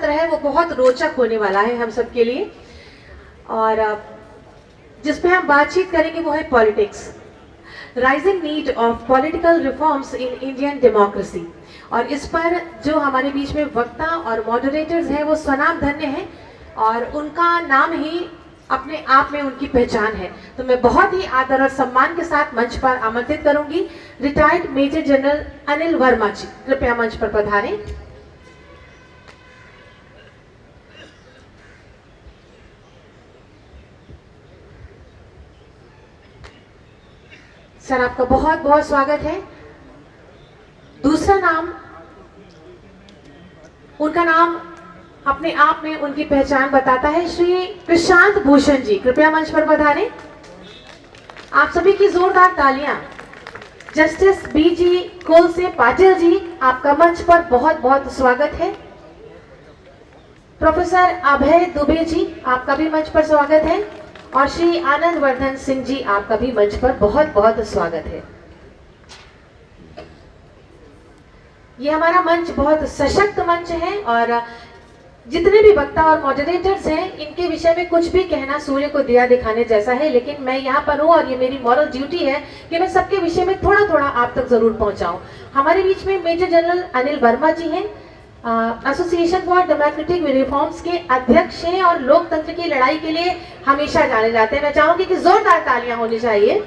सत्र है वो बहुत रोचक होने वाला है हम सबके लिए, और जिसपे हम बातचीत करेंगे वो है politics, rising need of political reforms in Indian democracy. और इस पर जो हमारे बीच में वक्ता और मॉडरेटर्स हैं वो स्वनाम धन्य हैं, और उनका नाम ही अपने आप में उनकी पहचान है। तो मैं बहुत ही आदर और सम्मान के साथ मंच पर आमंत्रित करूंगी retired major general Anil Verma ji, कृपया मंच पर पधारें। सर आपका बहुत बहुत स्वागत है। दूसरा नाम, उनका नाम अपने आप में उनकी पहचान बताता है, श्री प्रशांत भूषण जी, कृपया मंच पर पधारें। आप सभी की जोरदार तालियां। जस्टिस बीजी कोलसे पाटिल जी, आपका मंच पर बहुत बहुत स्वागत है। प्रोफेसर अभय दुबे जी, आपका भी मंच पर स्वागत है। और श्री आनंद वर्धन सिंह जी, आपका भी मंच पर बहुत बहुत स्वागत है। ये हमारा मंच बहुत सशक्त मंच है, और जितने भी वक्ता और मॉडरेटर्स हैं इनके विषय में कुछ भी कहना सूर्य को दिया दिखाने जैसा है, लेकिन मैं यहाँ पर हूँ और ये मेरी मॉरल ड्यूटी है कि मैं सबके विषय में थोड़ा थोड़ा आप तक जरूर पहुँचाऊँ। हमारे बीच में मेजर जनरल अनिल वर्मा जी हैं, एसोसिएशन फॉर डेमोक्रेटिक रिफॉर्म्स के अध्यक्ष हैं और लोकतंत्र की लड़ाई के लिए हमेशा जाने जाते हैं। मैं चाहूंगी कि जोरदार तालियां होनी चाहिए।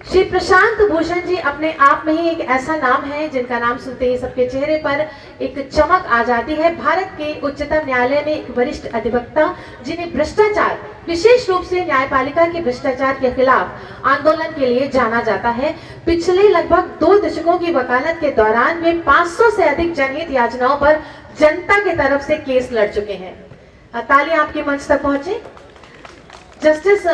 श्री प्रशांत भूषण जी अपने आप में ही एक ऐसा नाम है जिनका नाम सुनते ही सबके चेहरे पर एक चमक आ जाती है। भारत के उच्चतम न्यायालय में एक वरिष्ठ अधिवक्ता, जिन्हें भ्रष्टाचार, विशेष रूप से न्यायपालिका के भ्रष्टाचार के खिलाफ आंदोलन के लिए जाना जाता है। पिछले लगभग 2 दशकों की वकालत के दौरान वे 500 से अधिक जनहित याचनाओं पर जनता की तरफ से केस लड़ चुके हैं। तालियां आपके मंच तक पहुंचे। जस्टिस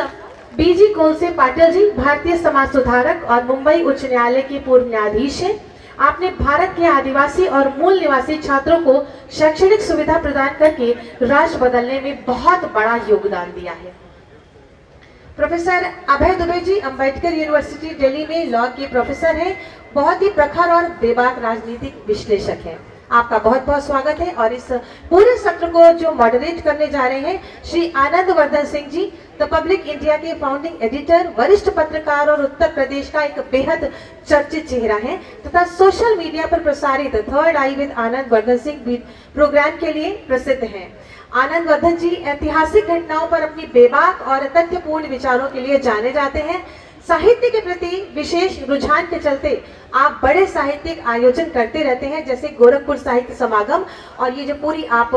बीजी कोलसे पाटिल जी भारतीय समाज सुधारक और मुंबई उच्च न्यायालय के पूर्व न्यायाधीश हैं। आपने भारत के आदिवासी और मूल निवासी छात्रों को शैक्षणिक सुविधा प्रदान करके राष्ट्र बदलने में बहुत बड़ा योगदान दिया है। प्रोफेसर अभय दुबे जी अंबेडकर यूनिवर्सिटी दिल्ली में लॉ के प्रोफेसर हैं, बहुत ही प्रखर और बेबाक राजनीतिक विश्लेषक हैं। आपका बहुत बहुत स्वागत है। और इस पूरे सत्र को जो मॉडरेट करने जा रहे हैं Shri Anand Vardhan Singh ji, the public India के फाउंडिंग एडिटर, वरिष्ठ पत्रकार और उत्तर प्रदेश का एक बेहद चर्चित चेहरा है तथा सोशल मीडिया पर प्रसारित third eye with Anand Vardhan Singh programme के लिए प्रसिद्ध हैं। आनंद वर्धन जी ऐतिहासिक घटनाओं पर अपनी बेबाक और तथ्यपूर्ण विचारों के लिए जाने जाते हैं। साहित्य के प्रति विशेष रुझान के चलते आप बड़े साहित्यिक आयोजन करते रहते हैं, जैसे गोरखपुर साहित्य समागम, और ये जो पूरी आप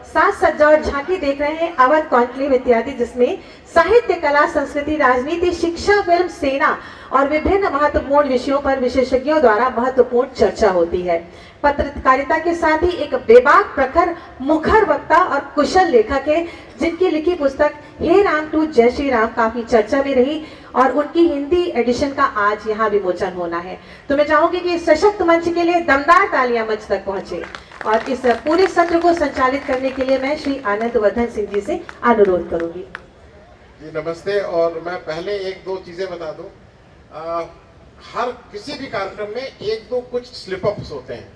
साज सज्जा और झांकी देख रहे हैं अवध कॉन्क्लेव इत्यादि, जिसमें साहित्य, कला, संस्कृति, राजनीति, शिक्षा, फिल्म, सेना और विभिन्न महत्वपूर्ण विषयों पर विशेषज्ञों द्वारा महत्वपूर्ण चर्चा होती है। पत्रकारिता के साथ ही एक बेबाक, प्रखर, मुखर वक्ता और कुशल लेखक है, जिनकी लिखी पुस्तक हे राम टू जय श्री राम काफी चर्चा में रही और उनकी हिंदी एडिशन का आज यहाँ विमोचन होना है। तो मैं चाहूंगी कि इस सशक्त मंच के लिए दमदार तालियां मंच तक पहुंचे, और इस पूरे सत्र को संचालित करने के लिए मैं श्री आनंद वर्धन सिंह जी से अनुरोध करूंगी। जी नमस्ते। और मैं पहले 1-2 चीजें बता दूं। हर किसी भी कार्यक्रम में 1-2 कुछ स्लिप अप्स होते हैं,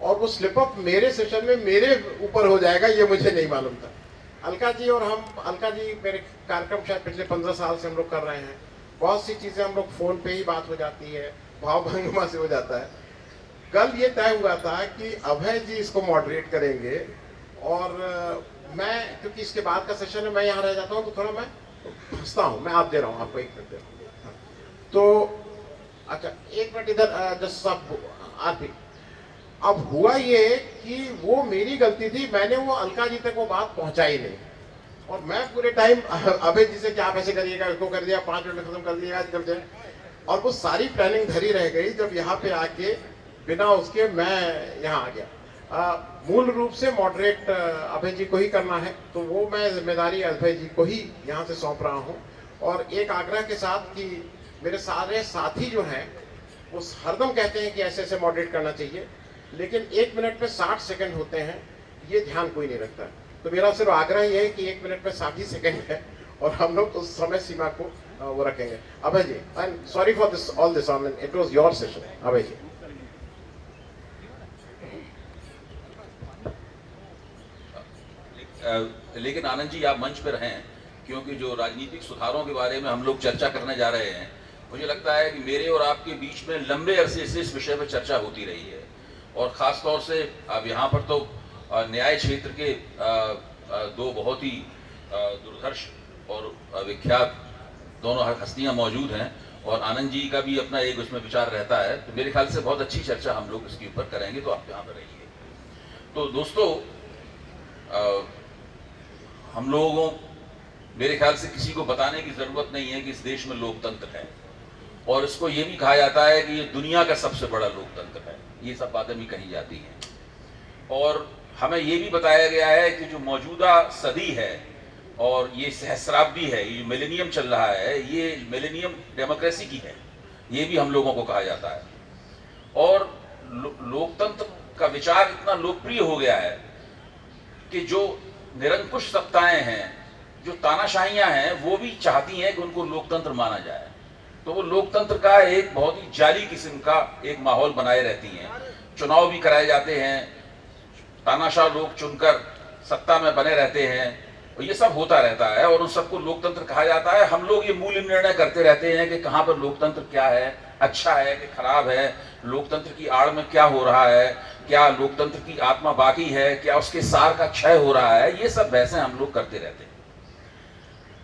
और वो स्लिप अप मेरे सेशन में मेरे ऊपर हो जाएगा ये मुझे नहीं मालूम था। अलका जी और हम, अलका जी मेरे कार्यक्रम शायद पिछले 15 साल से हम लोग कर रहे हैं। बहुत सी चीजें हम लोग फोन पे ही बात हो जाती है, भाव भंगिमा से हो जाता है। कल ये तय हुआ था कि अभय जी इसको मॉडरेट करेंगे, और मैं, क्योंकि इसके बाद का सेशन है मैं यहाँ रह जाता हूँ तो थोड़ा मैं फंसता हूँ। मैं आप दे रहा हूँ आपको 1 मिनट दे रहा हूँ। तो अच्छा 1 मिनट इधर जस्ट सब आरपी। अब हुआ ये कि वो मेरी गलती थी, मैंने वो अलका जी तक वो बात पहुंचाई नहीं, और मैं पूरे टाइम अभय जी से क्या आप ऐसे करिएगा, इसको कर दिया, 5 मिनट में खत्म कर दिएगा जब जाए, और वो सारी प्लानिंग धरी रह गई। जब यहाँ पे आके बिना उसके मैं यहाँ आ गया। मूल रूप से मॉडरेट अभय जी को ही करना है, तो वो मैं जिम्मेदारी अभय जी को ही यहाँ से सौंप रहा हूँ। और एक आग्रह के साथ कि मेरे सारे साथी जो हैं वो हरदम कहते हैं कि ऐसे ऐसे मॉडरेट करना चाहिए, लेकिन 1 मिनट में 60 सेकंड होते हैं, ये ध्यान कोई नहीं रखता। तो मेरा सिर्फ आग्रह ये है कि 1 मिनट में 60 ही सेकंड है, और हम लोग उस समय सीमा को वो रखेंगे। Abhay ji, and sorry for this all this on, it was your session. Abhay ji. लेकिन आनंद जी आप मंच पर हैं, क्योंकि जो राजनीतिक सुधारों के बारे में हम लोग चर्चा करने जा रहे हैं, मुझे लगता है कि मेरे और आपके बीच में लंबे अरसे से इस विषय पर चर्चा होती रही है। और ख़ास तौर से अब यहाँ पर तो न्याय क्षेत्र के दो बहुत ही दुर्धर्ष और विख्यात दोनों हस्तियाँ मौजूद हैं, और आनंद जी का भी अपना एक उसमें विचार रहता है। तो मेरे ख्याल से बहुत अच्छी चर्चा हम लोग इसके ऊपर करेंगे, तो आप यहाँ पर रहिए। तो दोस्तों, हम लोगों मेरे ख्याल से किसी को बताने की ज़रूरत नहीं है कि इस देश में लोकतंत्र है, और इसको ये भी कहा जाता है कि ये दुनिया का सबसे बड़ा लोकतंत्र है। ये सब बातें भी कही जाती हैं, और हमें ये भी बताया गया है कि जो मौजूदा सदी है और ये सहस्राब्दी है, ये मिलेनियम चल रहा है, ये मिलेनियम डेमोक्रेसी की है, ये भी हम लोगों को कहा जाता है। और लोकतंत्र का विचार इतना लोकप्रिय हो गया है कि जो निरंकुश सत्ताएं हैं, जो तानाशाहियां हैं, वो भी चाहती हैं कि उनको लोकतंत्र माना जाए। तो वो लोकतंत्र का एक बहुत ही जाली किस्म का एक माहौल बनाए रहती हैं। चुनाव भी कराए जाते हैं, तानाशाह लोग चुनकर सत्ता में बने रहते हैं, और ये सब होता रहता है, और उन सबको लोकतंत्र कहा जाता है। हम लोग ये मूल निर्णय करते रहते हैं कि कहाँ पर लोकतंत्र क्या है, अच्छा है कि खराब है, लोकतंत्र की आड़ में क्या हो रहा है, क्या लोकतंत्र की आत्मा बाकी है, क्या उसके सार का क्षय हो रहा है, ये सब बहसें हम लोग करते रहते हैं।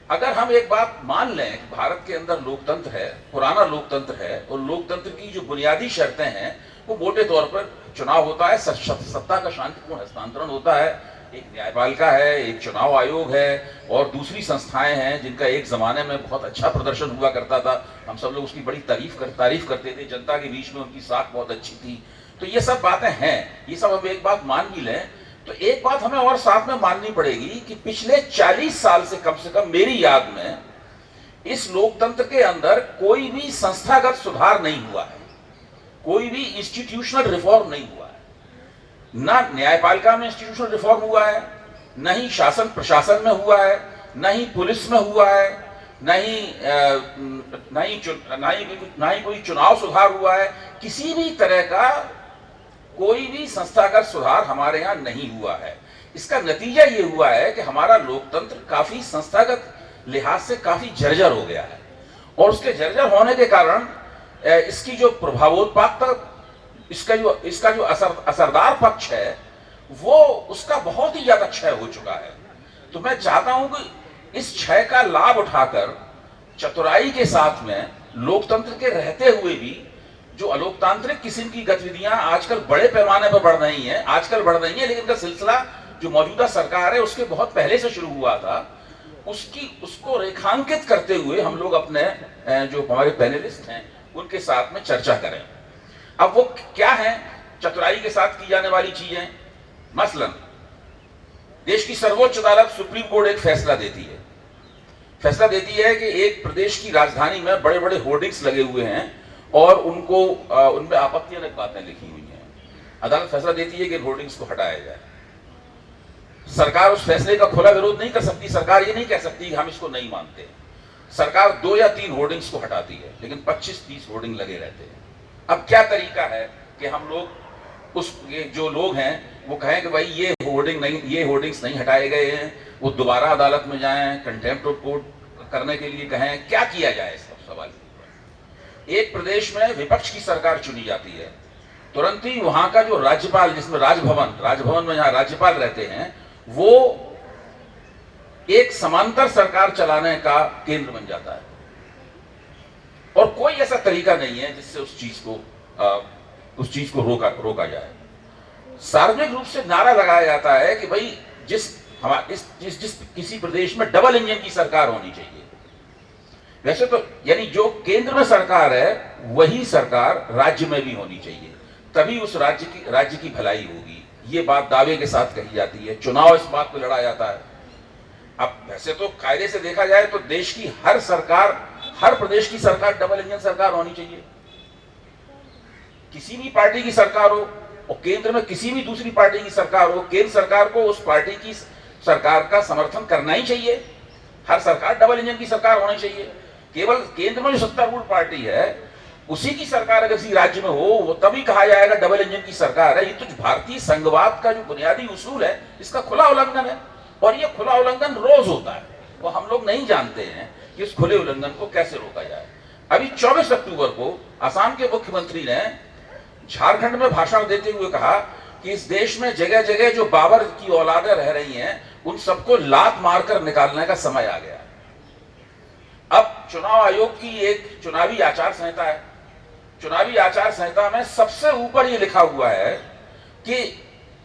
अगर हम एक बात मान लें कि भारत के अंदर लोकतंत्र है, पुराना लोकतंत्र है, और लोकतंत्र की जो बुनियादी शर्तें हैं वो मोटे तौर पर चुनाव होता है, सत्ता का शांतिपूर्ण हस्तांतरण होता है, एक न्यायपालिका है, एक चुनाव आयोग है, और दूसरी संस्थाएं हैं जिनका एक जमाने में बहुत अच्छा प्रदर्शन हुआ करता था। हम सब लोग उसकी बड़ी तारीफ करते थे, जनता के बीच में उनकी साख बहुत अच्छी थी। तो ये सब बातें हैं, ये सब हम एक बात मान भी लें, तो एक बात हमें और साथ में माननी पड़ेगी कि पिछले 40 साल से कम मेरी याद में इस लोकतंत्र के अंदर कोई भी संस्थागत सुधार नहीं हुआ है, कोई भी इंस्टीट्यूशनल रिफॉर्म नहीं हुआ है। ना न्यायपालिका में इंस्टीट्यूशनल रिफॉर्म हुआ है, न ही शासन प्रशासन में हुआ है, न ही पुलिस में हुआ है, न ही कोई चुनाव सुधार हुआ है। किसी भी तरह का कोई भी संस्थागत सुधार हमारे यहाँ नहीं हुआ है। इसका नतीजा ये हुआ है कि हमारा लोकतंत्र काफी संस्थागत लिहाज से काफी जर्जर हो गया है, और उसके जर्जर होने के कारण इसकी जो प्रभावोत्पादकता, इसका जो असरदार पक्ष है, वो उसका बहुत ही ज्यादा क्षय हो चुका है। तो मैं चाहता हूं कि इस क्षय का लाभ उठाकर चतुराई के साथ में लोकतंत्र के रहते हुए भी जो अलोकतांत्रिक किस्म की गतिविधियां आजकल बड़े पैमाने पर बढ़ रही हैं, लेकिन का सिलसिला जो मौजूदा सरकार है उसके बहुत पहले से शुरू हुआ था, उसको रेखांकित करते हुए हम लोग अपने जो हमारे पैनलिस्ट हैं उनके साथ में चर्चा करें। अब वो क्या है चतुराई के साथ की जाने वाली चीजें? मसलन देश की सर्वोच्च अदालत सुप्रीम कोर्ट एक फैसला देती है कि एक प्रदेश की राजधानी में बड़े बड़े होर्डिंग्स लगे हुए हैं और उनमें आपत्तिजनक बातें लिखी हुई हैं। अदालत फैसला देती है कि होर्डिंग्स को हटाया जाए। सरकार उस फैसले का खुला विरोध नहीं कर सकती। सरकार ये नहीं कह सकती कि हम इसको नहीं मानते। सरकार 2 या 3 होर्डिंग्स को हटाती है, लेकिन 25-30 होर्डिंग लगे रहते हैं। अब क्या तरीका है कि हम लोग जो लोग हैं वो कहें कि भाई ये होर्डिंग्स नहीं हटाए गए हैं, वो दोबारा अदालत में जाएं, कंटेम्प्ट ऑफ कोर्ट करने के लिए कहें, क्या किया जाए? इस सवाल एक प्रदेश में विपक्ष की सरकार चुनी जाती है, तुरंत ही वहां का जो राज्यपाल, जिसमें राजभवन में जहां राज्यपाल रहते हैं, वो एक समांतर सरकार चलाने का केंद्र बन जाता है, और कोई ऐसा तरीका नहीं है जिससे उस चीज को रोका जाए। सार्वजनिक रूप से नारा लगाया जाता है कि भाई जिस किसी प्रदेश में डबल इंजन की सरकार होनी चाहिए। वैसे तो यानी जो केंद्र में सरकार है वही सरकार राज्य में भी होनी चाहिए, तभी उस राज्य की भलाई होगी। ये बात दावे के साथ कही जाती है। चुनाव इस बात को लड़ा जाता है। अब वैसे तो कायदे से देखा जाए तो देश की हर प्रदेश की सरकार डबल इंजन सरकार होनी चाहिए। किसी भी पार्टी की सरकार हो और केंद्र में किसी भी दूसरी पार्टी की सरकार हो, केंद्र सरकार को उस पार्टी की सरकार का समर्थन करना ही चाहिए। हर सरकार डबल इंजन की सरकार होनी चाहिए। केवल केंद्र में जो सत्तारूढ़ पार्टी है उसी की सरकार अगर किसी राज्य में हो, वो तभी कहा जाएगा डबल इंजन की सरकार है। ये तो भारतीय संघवाद का जो बुनियादी उसूल है, इसका खुला उल्लंघन है। और ये खुला उल्लंघन रोज होता है, वो हम लोग नहीं जानते हैं कि इस खुले उल्लंघन को कैसे रोका जाए। अभी 24 अक्टूबर को असम के मुख्यमंत्री ने झारखंड में भाषण देते हुए कहा कि इस देश में जगह जगह जो बाबर की औलादें रह रही हैं उन सबको लात मारकर निकालने का समय आ गया। अब चुनाव आयोग की एक चुनावी आचार संहिता है, चुनावी आचार संहिता में सबसे ऊपर यह लिखा हुआ है कि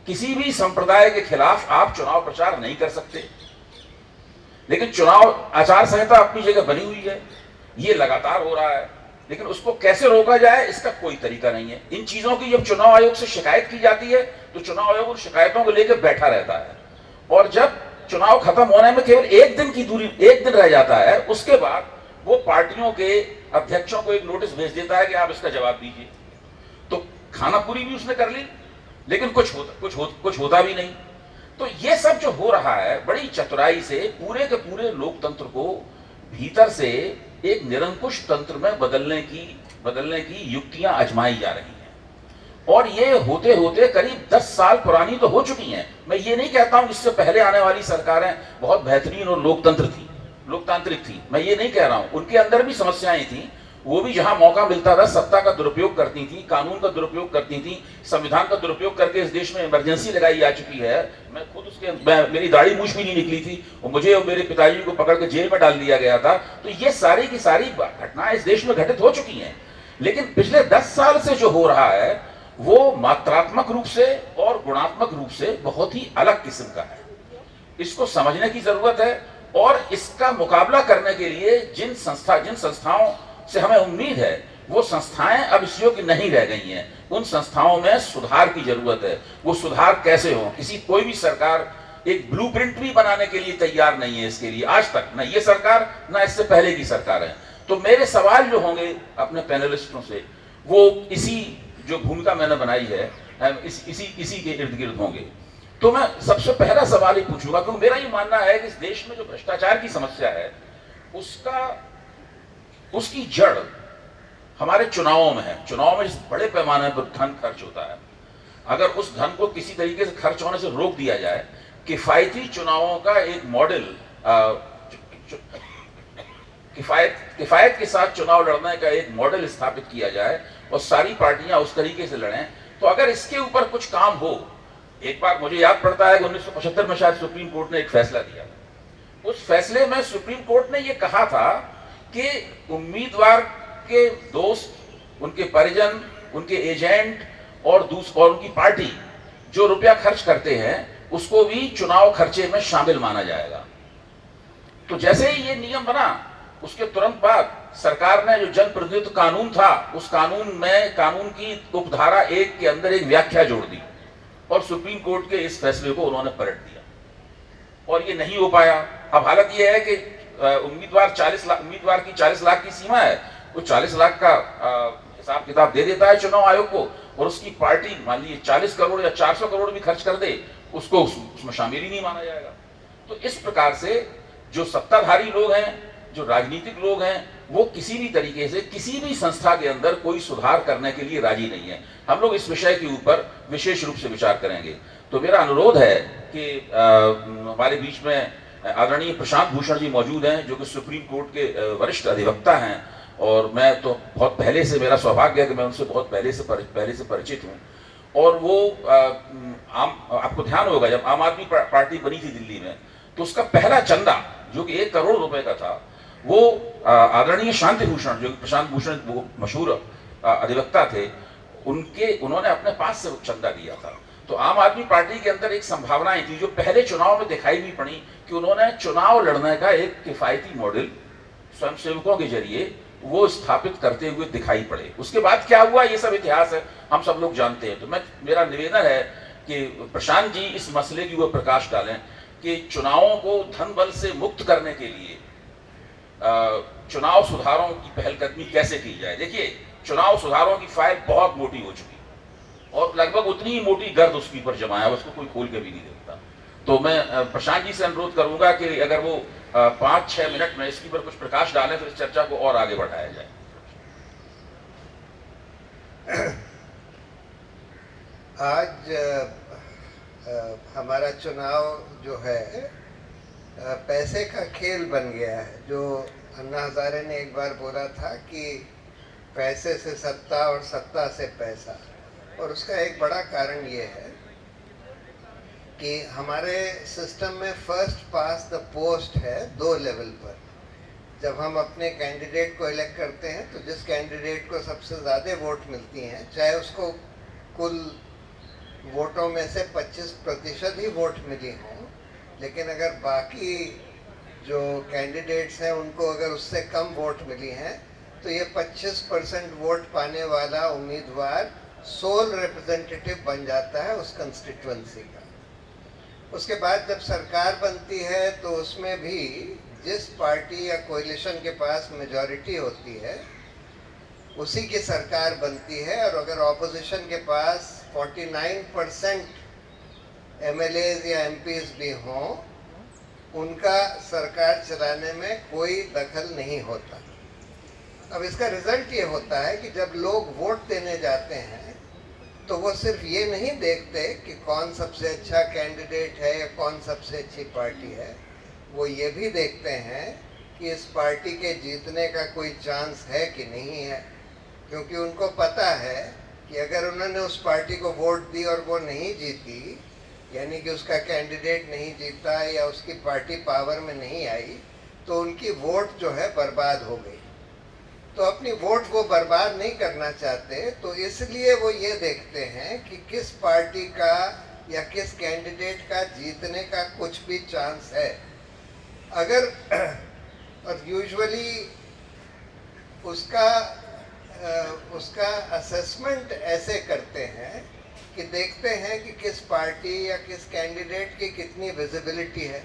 किसी भी संप्रदाय के खिलाफ आप चुनाव प्रचार नहीं कर सकते। लेकिन चुनाव आचार संहिता अपनी जगह बनी हुई है, ये लगातार हो रहा है, लेकिन उसको कैसे रोका जाए इसका कोई तरीका नहीं है। इन चीजों की जब चुनाव आयोग से शिकायत की जाती है तो चुनाव आयोग उन शिकायतों को लेकर बैठा रहता है, और जब चुनाव खत्म होने में केवल एक दिन रह जाता है, उसके बाद वो पार्टियों के अध्यक्षों को एक नोटिस भेज देता है कि आप इसका जवाब दीजिए। तो खानापुरी भी उसने कर ली, लेकिन कुछ होता भी नहीं। तो ये सब जो हो रहा है बड़ी चतुराई से पूरे के पूरे लोकतंत्र को भीतर से एक निरंकुश तंत्र में बदलने की युक्तियां आजमाई जा रही हैं, और ये होते होते करीब 10 साल पुरानी तो हो चुकी हैं। मैं ये नहीं कहता हूं इससे पहले आने वाली सरकारें बहुत बेहतरीन और लोकतांत्रिक थी, मैं ये नहीं कह रहा हूं, उनके अंदर भी समस्याएं थी, वो भी जहां मौका मिलता था सत्ता का दुरुपयोग करती थी, कानून का दुरुपयोग करती थी, संविधान का दुरुपयोग करके इस देश में इमरजेंसी लगाई जा चुकी है। मैं खुद मेरी दाढ़ी मूछ भी नहीं निकली थी और मुझे और मेरे पिताजी को पकड़ के जेल में डाल दिया गया था। तो ये सारी की सारी घटनाएं इस देश में घटित हो चुकी हैं, लेकिन पिछले 10 साल से जो हो रहा है वो मात्रात्मक रूप से और गुणात्मक रूप से बहुत ही अलग किस्म का है। इसको समझने की जरूरत है, और इसका मुकाबला करने के लिए जिन संस्थाओं से हमें उम्मीद है वो संस्थाएं अब इस योग्य नहीं रह गई हैं, उन संस्थाओं में सुधार की जरूरत है। वो सुधार कैसे हो, कोई भी सरकार एक ब्लूप्रिंट भी बनाने के लिए तैयार नहीं है इसके लिए, आज तक ना ये सरकार ना इससे पहले की सरकार है। तो मेरे सवाल जो होंगे अपने पैनलिस्टों से वो इसी जो भूमिका मैंने बनाई है इसी के इर्द गिर्द होंगे। तो मैं सबसे पहला सवाल ही पूछूंगा, क्योंकि मेरा ये मानना है कि इस देश में जो भ्रष्टाचार की समस्या है उसकी जड़ हमारे चुनावों में है। चुनाव में जिस बड़े पैमाने पर धन खर्च होता है, अगर उस धन को किसी तरीके से खर्च होने से रोक दिया जाए, किफायती चुनावों का एक मॉडल, किफायत के साथ चुनाव लड़ने का एक मॉडल स्थापित किया जाए और सारी पार्टियां उस तरीके से लड़ें, तो अगर इसके ऊपर कुछ काम हो। एक बार मुझे याद पड़ता है कि 1975 में शायद सुप्रीम कोर्ट ने एक फैसला दिया था। उस फैसले में सुप्रीम कोर्ट ने यह कहा था कि उम्मीदवार के दोस्त, उनके परिजन, उनके एजेंट और उनकी पार्टी जो रुपया खर्च करते हैं उसको भी चुनाव खर्चे में शामिल माना जाएगा। तो जैसे ही ये नियम बना उसके तुरंत बाद सरकार ने जो जनप्रतिनिधित्व कानून था उस कानून की उपधारा 1 के अंदर एक व्याख्या जोड़ दी और सुप्रीम कोर्ट के इस फैसले को उन्होंने पलट दिया, और ये नहीं हो पाया। अब हालत ये है कि उम्मीदवार की 40 लाख की सीमा है, वो 40 लाख का हिसाब किताब दे देता है चुनाव आयोग को, और उसकी पार्टी मान लीजिए 40 करोड़ या 400 करोड़ भी खर्च कर दे, उसको उसमें शामिल ही नहीं माना जाएगा। तो इस प्रकार से जो सत्ताधारी लोग हैं, जो राजनीतिक लोग हैं, वो किसी भी तरीके से किसी भी संस्था के अंदर कोई सुधार करने के लिए राजी नहीं है। हम लोग इस विषय के ऊपर विशेष रूप से विचार करेंगे। तो मेरा अनुरोध है कि हमारे बीच में आदरणीय प्रशांत भूषण जी मौजूद हैं, जो कि सुप्रीम कोर्ट के वरिष्ठ अधिवक्ता हैं, और मैं तो बहुत पहले से, मेरा सौभाग्य है कि मैं उनसे बहुत पहले से परिचित हूँ। और वो आपको ध्यान होगा जब आम आदमी पार्टी बनी थी दिल्ली में, तो उसका पहला चंदा जो कि 1 करोड़ रुपए का था, वो आदरणीय शांति भूषण, जो प्रशांत भूषण वो मशहूर अधिवक्ता थे, उन्होंने अपने पास से चंदा दिया था। तो आम आदमी पार्टी के अंदर एक संभावनाएं थी जो पहले चुनाव में दिखाई भी पड़ी कि उन्होंने चुनाव लड़ने का एक किफायती मॉडल स्वयंसेवकों के जरिए वो स्थापित करते हुए दिखाई पड़े। उसके बाद क्या हुआ ये सब इतिहास है, हम सब लोग जानते हैं। तो मेरा निवेदन है कि प्रशांत जी इस मसले की वो प्रकाश डालें कि चुनावों को धन बल से मुक्त करने के लिए चुनाव सुधारों की पहलकदमी कैसे की जाए। देखिए, चुनाव सुधारों की फाइल बहुत मोटी हो चुकी और लगभग उतनी ही मोटी गर्द उसके ऊपर जमा है, उसको कोई खोल के भी नहीं देखता। तो मैं प्रशांत जी से अनुरोध करूंगा कि अगर वो 5-6 मिनट में इसके ऊपर कुछ प्रकाश डालें तो इस चर्चा को और आगे बढ़ाया जाए। आज हमारा चुनाव जो है पैसे का खेल बन गया है। जो अन्ना हजारे ने एक बार बोला था कि पैसे से सत्ता और सत्ता से पैसा, और उसका एक बड़ा कारण ये है कि हमारे सिस्टम में फर्स्ट पास द पोस्ट है 2 लेवल पर। जब हम अपने कैंडिडेट को इलेक्ट करते हैं तो जिस कैंडिडेट को सबसे ज़्यादा वोट मिलती हैं, चाहे उसको कुल वोटों में से 25% ही वोट मिली हों, लेकिन अगर बाकी जो कैंडिडेट्स हैं उनको अगर उससे कम वोट मिली हैं तो ये 25% वोट पाने वाला उम्मीदवार सोल रिप्रेजेंटेटिव बन जाता है उस कंस्टिट्यूएंसी का। उसके बाद जब सरकार बनती है तो उसमें भी जिस पार्टी या कोalition के पास मेजॉरिटी होती है उसी की सरकार बनती है, और अगर ऑपोजिशन के पास 49% MLAs या MPs भी हों, उनका सरकार चलाने में कोई दखल नहीं होता। अब इसका रिजल्ट ये होता है कि जब लोग वोट देने जाते हैं तो वो सिर्फ ये नहीं देखते कि कौन सबसे अच्छा कैंडिडेट है या कौन सबसे अच्छी पार्टी है, वो ये भी देखते हैं कि इस पार्टी के जीतने का कोई चांस है कि नहीं है। क्योंकि उनको पता है कि अगर उन्होंने उस पार्टी को वोट दी और वो नहीं जीती, यानी कि उसका कैंडिडेट नहीं जीता या उसकी पार्टी पावर में नहीं आई, तो उनकी वोट जो है बर्बाद हो गई। तो अपनी वोट वो बर्बाद नहीं करना चाहते, तो इसलिए वो ये देखते हैं कि किस पार्टी का या किस कैंडिडेट का जीतने का कुछ भी चांस है। अगर और यूजुअली उसका असेसमेंट ऐसे करते हैं कि देखते हैं कि किस पार्टी या किस कैंडिडेट की कितनी विजिबिलिटी है।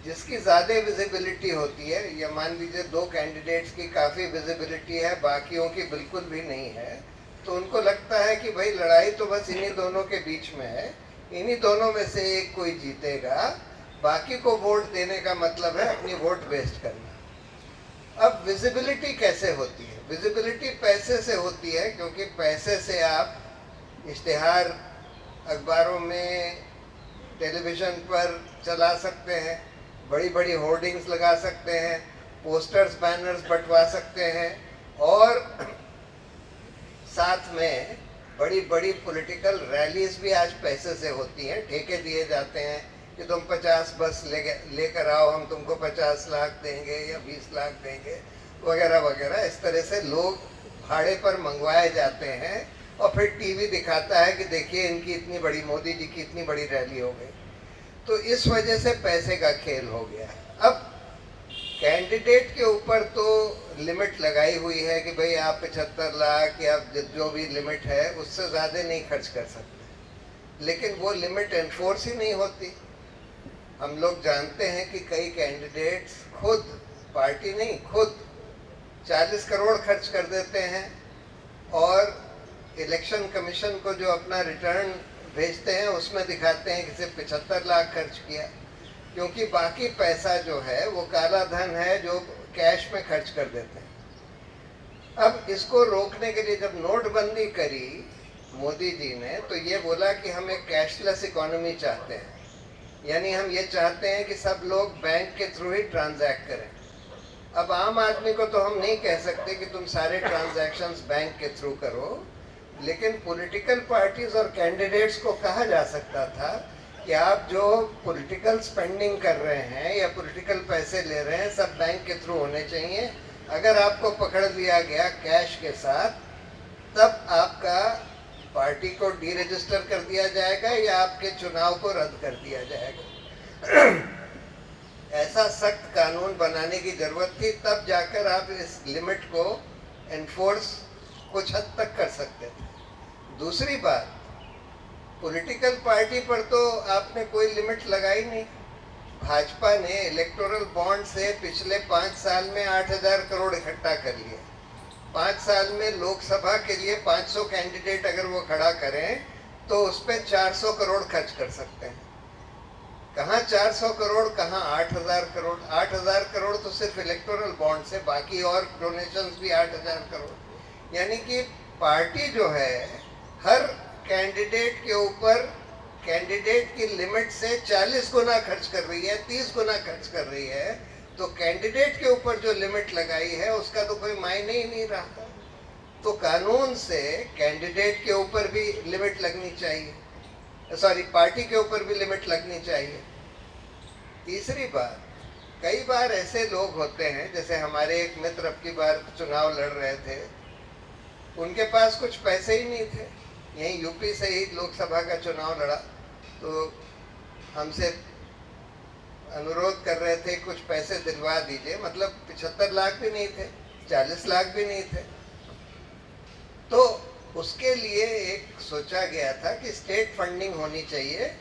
जिसकी ज़्यादा विजिबिलिटी होती है, या मान लीजिए 2 कैंडिडेट्स की काफ़ी विजिबिलिटी है, बाकियों की बिल्कुल भी नहीं है, तो उनको लगता है कि भाई लड़ाई तो बस इन्हीं दोनों के बीच में है, इन्हीं दोनों में से एक कोई जीतेगा, बाकी को वोट देने का मतलब है अपनी वोट वेस्ट करना। अब विजिबिलिटी कैसे होती है? विजिबिलिटी पैसे से होती है, क्योंकि पैसे से आप इश्तिहार अखबारों में, टेलीविज़न पर चला सकते हैं, बड़ी बड़ी होर्डिंग्स लगा सकते हैं, पोस्टर्स बैनर्स बंटवा सकते हैं, और साथ में बड़ी बड़ी पॉलिटिकल रैलीज भी आज पैसे से होती हैं। ठेके दिए जाते हैं कि तुम 50 बस लेकर आओ, हम तुमको 50 लाख देंगे या 20 लाख देंगे, वगैरह वगैरह। इस तरह से लोग भाड़े पर मंगवाए जाते हैं और फिर टीवी दिखाता है कि देखिए इनकी इतनी बड़ी, मोदी जी की इतनी बड़ी रैली हो गई। तो इस वजह से पैसे का खेल हो गया है। अब कैंडिडेट के ऊपर तो लिमिट लगाई हुई है कि भाई आप 75 लाख या जो भी लिमिट है उससे ज़्यादा नहीं खर्च कर सकते, लेकिन वो लिमिट एनफोर्स ही नहीं होती। हम लोग जानते हैं कि कई कैंडिडेट्स खुद, पार्टी नहीं, खुद 40 करोड़ खर्च कर देते हैं और इलेक्शन कमीशन को जो अपना रिटर्न भेजते हैं उसमें दिखाते हैं कि सिर्फ 75 लाख खर्च किया, क्योंकि बाकी पैसा जो है वो काला धन है जो कैश में खर्च कर देते हैं। अब इसको रोकने के लिए जब नोटबंदी करी मोदी जी ने, तो ये बोला कि हम एक कैशलेस इकोनॉमी चाहते हैं, यानी हम ये चाहते हैं कि सब लोग बैंक के थ्रू ही ट्रांजैक्ट करें। अब आम आदमी को तो हम नहीं कह सकते कि तुम सारे ट्रांजैक्शंस बैंक के थ्रू करो, लेकिन पॉलिटिकल पार्टीज और कैंडिडेट्स को कहा जा सकता था कि आप जो पॉलिटिकल स्पेंडिंग कर रहे हैं या पॉलिटिकल पैसे ले रहे हैं सब बैंक के थ्रू होने चाहिए। अगर आपको पकड़ लिया गया कैश के साथ, तब आपका पार्टी को डीरजिस्टर कर दिया जाएगा या आपके चुनाव को रद्द कर दिया जाएगा। ऐसा सख्त कानून बनाने की जरूरत थी, तब जाकर आप इस लिमिट को एनफोर्स कुछ हद तक कर सकते थे। दूसरी बात, पॉलिटिकल पार्टी पर तो आपने कोई लिमिट लगाई नहीं। भाजपा ने इलेक्टोरल बॉन्ड से पिछले 5 साल में 8,000 करोड़ इकट्ठा कर लिए। 5 साल में लोकसभा के लिए 500 कैंडिडेट अगर वो खड़ा करें तो उस पर 400 करोड़ खर्च कर सकते हैं। कहाँ 400 करोड़, कहाँ 8,000 करोड़। 8,000 करोड़ तो सिर्फ इलेक्टोरल बॉन्ड से, बाकी और डोनेशंस भी 8,000 करोड़। यानी कि पार्टी जो है हर कैंडिडेट के ऊपर कैंडिडेट की लिमिट से 40 गुना खर्च कर रही है, 30 गुना खर्च कर रही है, तो कैंडिडेट के ऊपर जो लिमिट लगाई है उसका तो कोई मायने ही नहीं रहा। तो कानून से कैंडिडेट के ऊपर भी लिमिट लगनी चाहिए, सॉरी पार्टी के ऊपर भी लिमिट लगनी चाहिए। तीसरी बात, कई बार ऐसे लोग होते हैं, जैसे हमारे एक मित्र अब की बार चुनाव लड़ रहे थे, उनके पास कुछ पैसे ही नहीं थे, यहीं यूपी से ही लोकसभा का चुनाव लड़ा, तो हमसे अनुरोध कर रहे थे कुछ पैसे दिलवा दीजिए, मतलब 75 लाख भी नहीं थे, 40 लाख भी नहीं थे। तो उसके लिए एक सोचा गया था कि स्टेट फंडिंग होनी चाहिए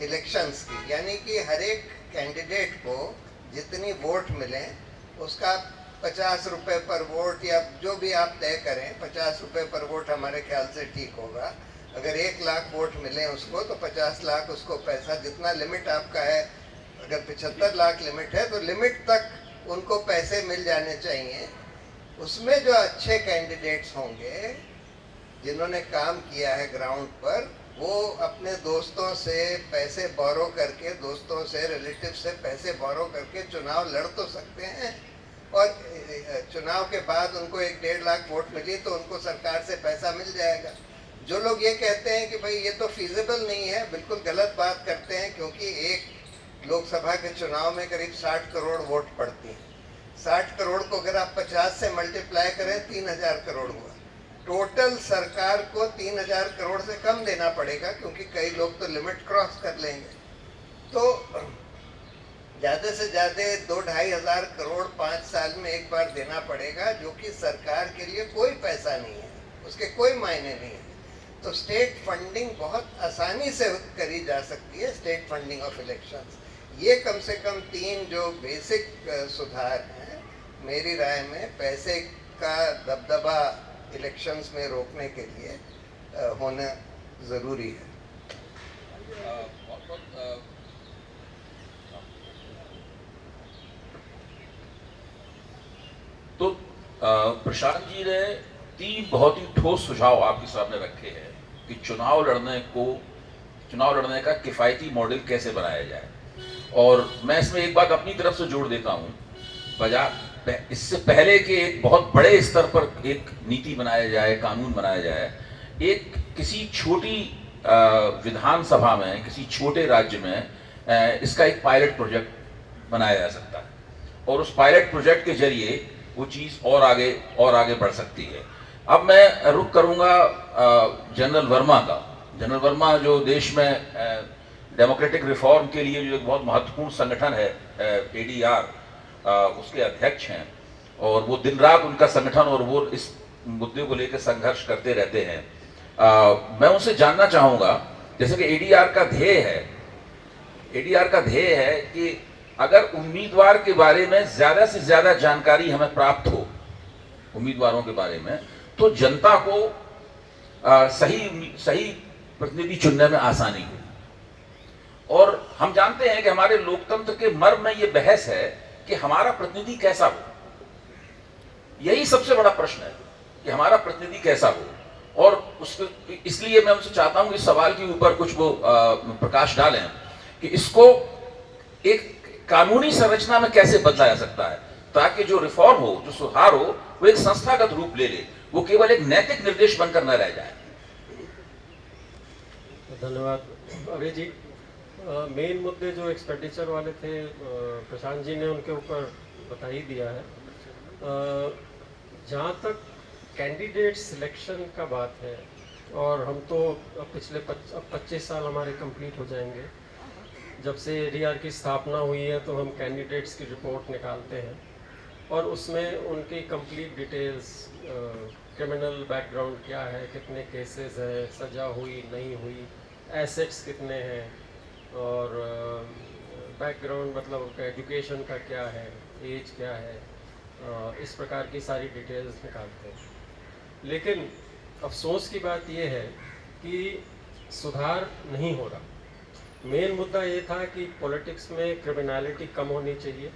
इलेक्शंस की, यानी कि हर एक कैंडिडेट को जितनी वोट मिले उसका 50 रुपए पर वोट, या जो भी आप तय करें, 50 रुपए पर वोट हमारे ख्याल से ठीक होगा। अगर 1 लाख वोट मिले उसको तो 50 लाख उसको पैसा, जितना लिमिट आपका है, अगर 75 लाख लिमिट है तो लिमिट तक उनको पैसे मिल जाने चाहिए। उसमें जो अच्छे कैंडिडेट्स होंगे जिन्होंने काम किया है ग्राउंड पर, वो अपने दोस्तों से पैसे बोरो करके, दोस्तों से, रिलेटिव से पैसे बोरो करके चुनाव लड़ तो सकते हैं, और चुनाव के बाद उनको 1-1.5 लाख वोट मिली तो उनको सरकार से पैसा मिल जाएगा। जो लोग ये कहते हैं कि भाई ये तो फीजिबल नहीं है, बिल्कुल गलत बात करते हैं, क्योंकि एक लोकसभा के चुनाव में करीब 60 करोड़ वोट पड़ती हैं। 60 करोड़ को अगर आप 50 से मल्टीप्लाई करें 3000 करोड़ हुआ। टोटल सरकार को 3000 करोड़ से कम देना पड़ेगा, क्योंकि कई लोग तो लिमिट क्रॉस कर लेंगे। तो ज़्यादा से ज़्यादा 2-2.5 हज़ार करोड़ 5 साल में एक बार देना पड़ेगा, जो कि सरकार के लिए कोई पैसा नहीं है, उसके कोई मायने नहीं है। तो स्टेट फंडिंग बहुत आसानी से करी जा सकती है, स्टेट फंडिंग ऑफ इलेक्शंस। ये कम से कम 3 जो बेसिक सुधार हैं, मेरी राय में पैसे का दबदबा इलेक्शंस में रोकने के लिए होना ज़रूरी है। तो प्रशांत जी ने 3 बहुत ही ठोस सुझाव आपके सामने रखे हैं कि चुनाव लड़ने का किफ़ायती मॉडल कैसे बनाया जाए। और मैं इसमें एक बात अपनी तरफ से जोड़ देता हूँ, इससे पहले कि एक बहुत बड़े स्तर पर एक नीति बनाया जाए, कानून बनाया जाए, एक किसी छोटी विधानसभा में, किसी छोटे राज्य में इसका एक पायलट प्रोजेक्ट बनाया जा सकता है, और उस पायलट प्रोजेक्ट के जरिए वो चीज़ और आगे बढ़ सकती है। अब मैं रुख करूंगा जनरल वर्मा का। जनरल वर्मा जो देश में डेमोक्रेटिक रिफॉर्म के लिए जो एक बहुत महत्वपूर्ण संगठन है, ADR, उसके अध्यक्ष हैं, और वो दिन रात उनका संगठन और वो इस मुद्दे को लेकर संघर्ष करते रहते हैं। मैं उनसे जानना चाहूँगा, जैसे कि ADR का ध्येय है कि अगर उम्मीदवार के बारे में ज़्यादा से ज़्यादा जानकारी हमें प्राप्त हो उम्मीदवारों के बारे में, तो जनता को सही प्रतिनिधि चुनने में आसानी हो। और हम जानते हैं कि हमारे लोकतंत्र के मर्म में ये बहस है कि हमारा प्रतिनिधि कैसा हो। यही सबसे बड़ा प्रश्न है कि हमारा प्रतिनिधि कैसा हो। और इसलिए मैं उनसे चाहता हूं कि इस सवाल के ऊपर कुछ वो प्रकाश डालें कि इसको एक कानूनी संरचना में कैसे बदला जा सकता है, ताकि जो रिफॉर्म हो, जो सुधार हो, वो एक संस्थागत रूप ले ले, वो केवल एक नैतिक निर्देश बनकर न रह जाए। धन्यवाद अभय जी। मेन मुद्दे जो एक्सपेंडिचर वाले थे, प्रशांत जी ने उनके ऊपर बता ही दिया है। जहाँ तक कैंडिडेट सिलेक्शन का बात है, और हम तो पिछले 25 साल हमारे कंप्लीट हो जाएंगे जब से ADR की स्थापना हुई है, तो हम कैंडिडेट्स की रिपोर्ट निकालते हैं और उसमें उनकी कंप्लीट डिटेल्स, क्रिमिनल बैकग्राउंड क्या है, कितने केसेस हैं, सज़ा हुई नहीं हुई, एसेट्स कितने हैं, और बैकग्राउंड मतलब एजुकेशन का क्या है, एज क्या है, इस प्रकार की सारी डिटेल्स निकालते हैं। लेकिन अफसोस की बात यह है कि सुधार नहीं हो रहा। मेन मुद्दा ये था कि पॉलिटिक्स में क्रिमिनलिटी कम होनी चाहिए,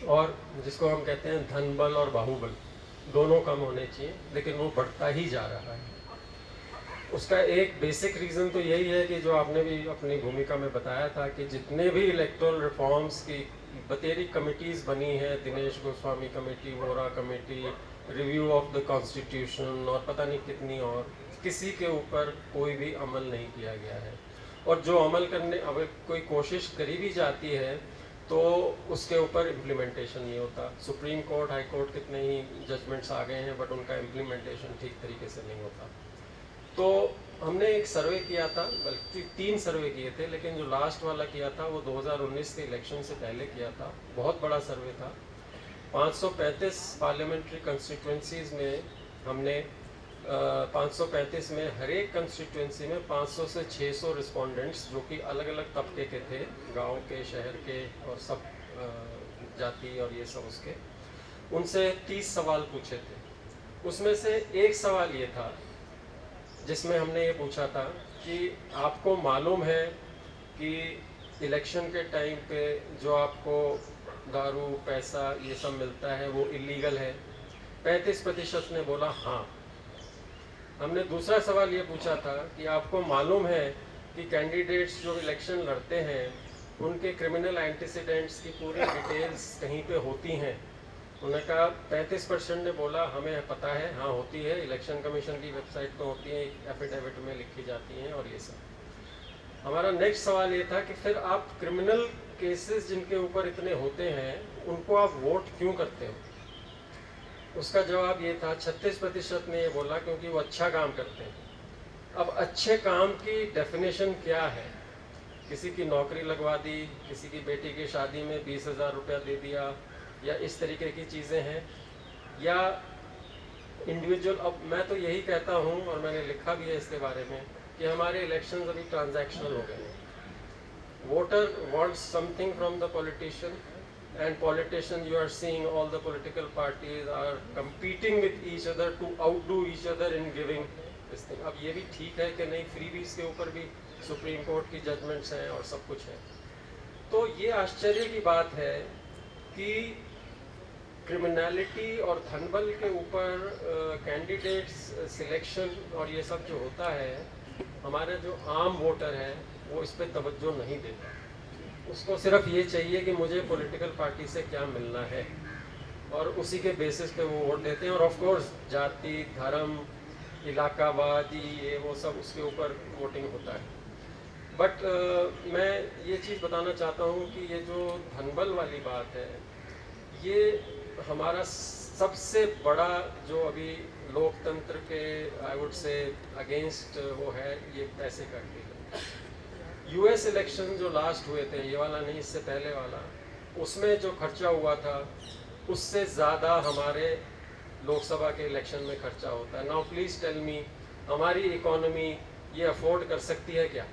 और जिसको हम कहते हैं धन बल और बाहुबल, दोनों कम होने चाहिए, लेकिन वो बढ़ता ही जा रहा है। उसका एक बेसिक रीज़न तो यही है कि जो आपने भी अपनी भूमिका में बताया था कि जितने भी इलेक्टोरल रिफॉर्म्स की बतेरी कमिटीज़ बनी हैं, Dinesh Goswami committee, Vora committee, review of the constitution और पता नहीं कितनी और, किसी के ऊपर कोई भी अमल नहीं किया गया है। और जो अमल करने अब कोई कोशिश करी भी जाती है तो उसके ऊपर इम्प्लीमेंटेशन नहीं होता। सुप्रीम कोर्ट, हाई कोर्ट कितने ही जजमेंट्स आ गए हैं, बट उनका इम्प्लीमेंटेशन ठीक तरीके से नहीं होता। तो हमने एक सर्वे किया था, बल्कि 3 सर्वे किए थे, लेकिन जो लास्ट वाला किया था वो 2019 के इलेक्शन से पहले किया था। बहुत बड़ा सर्वे था। 535 पार्लियामेंट्री कंस्टिट्यूंसीज में हमने 535 में हर एक कंस्टिट्यूंसी में 500 से 600 रिस्पोंडेंट्स, जो कि अलग अलग तबके के थे, गांव के, शहर के और सब जाति और ये सब उसके, उनसे 30 सवाल पूछे थे। उसमें से एक सवाल ये था जिसमें हमने ये पूछा था कि आपको मालूम है कि इलेक्शन के टाइम पे जो आपको दारू, पैसा ये सब मिलता है वो इलीगल है। 35% ने बोला हाँ। हमने दूसरा सवाल ये पूछा था कि आपको मालूम है कि कैंडिडेट्स जो इलेक्शन लड़ते हैं उनके क्रिमिनल एंटीसीडेंट्स की पूरी डिटेल्स कहीं पे होती हैं। उन्होंने कहा 35% ने बोला हमें पता है, हाँ होती है, इलेक्शन कमीशन की वेबसाइट पर होती है, एफिडेविट में लिखी जाती हैं और ये सब। हमारा नेक्स्ट सवाल ये था कि फिर आप क्रिमिनल केसेस जिनके ऊपर इतने होते हैं उनको आप वोट क्यों करते हो? उसका जवाब ये था, 36% ने ये बोला क्योंकि वो अच्छा काम करते हैं। अब अच्छे काम की डेफिनेशन क्या है? किसी की नौकरी लगवा दी, किसी की बेटी की शादी में 20,000 रुपया दे दिया, या इस तरीके की चीज़ें हैं, या इंडिविजुअल। अब मैं तो यही कहता हूँ और मैंने लिखा भी है इसके बारे में कि हमारे इलेक्शंस अभी ट्रांजैक्शनल हो गए हैं। Voter wants something from the politician and politician, you are seeing all the political parties are competing with each other to outdo each other in giving this thing. अब ये भी ठीक है कि नहीं, फ्रीबीज के ऊपर भी सुप्रीम कोर्ट की जजमेंट्स हैं और सब कुछ है। तो ये आश्चर्य की बात है कि क्रिमिनलिटी और धनबल के ऊपर कैंडिडेट्स सिलेक्शन और ये सब जो होता है, हमारे जो आम वोटर है वो इस पे तवज्जो नहीं देता। उसको सिर्फ ये चाहिए कि मुझे पॉलिटिकल पार्टी से क्या मिलना है, और उसी के बेसिस पे वो वोट देते हैं। और ऑफ कोर्स जाति, धर्म, इलाकावादी, ये वो सब उसके ऊपर वोटिंग होता है। बट मैं ये चीज़ बताना चाहता हूँ कि ये जो धनबल वाली बात है, ये हमारा सबसे बड़ा जो अभी लोकतंत्र के आई वुड से अगेंस्ट वो है, ये पैसे का खेल। यूएस इलेक्शन जो लास्ट हुए थे, ये वाला नहीं, इससे पहले वाला, उसमें जो खर्चा हुआ था उससे ज़्यादा हमारे लोकसभा के इलेक्शन में खर्चा होता है। नाउ प्लीज़ टेल मी, हमारी इकोनॉमी ये अफोर्ड कर सकती है क्या?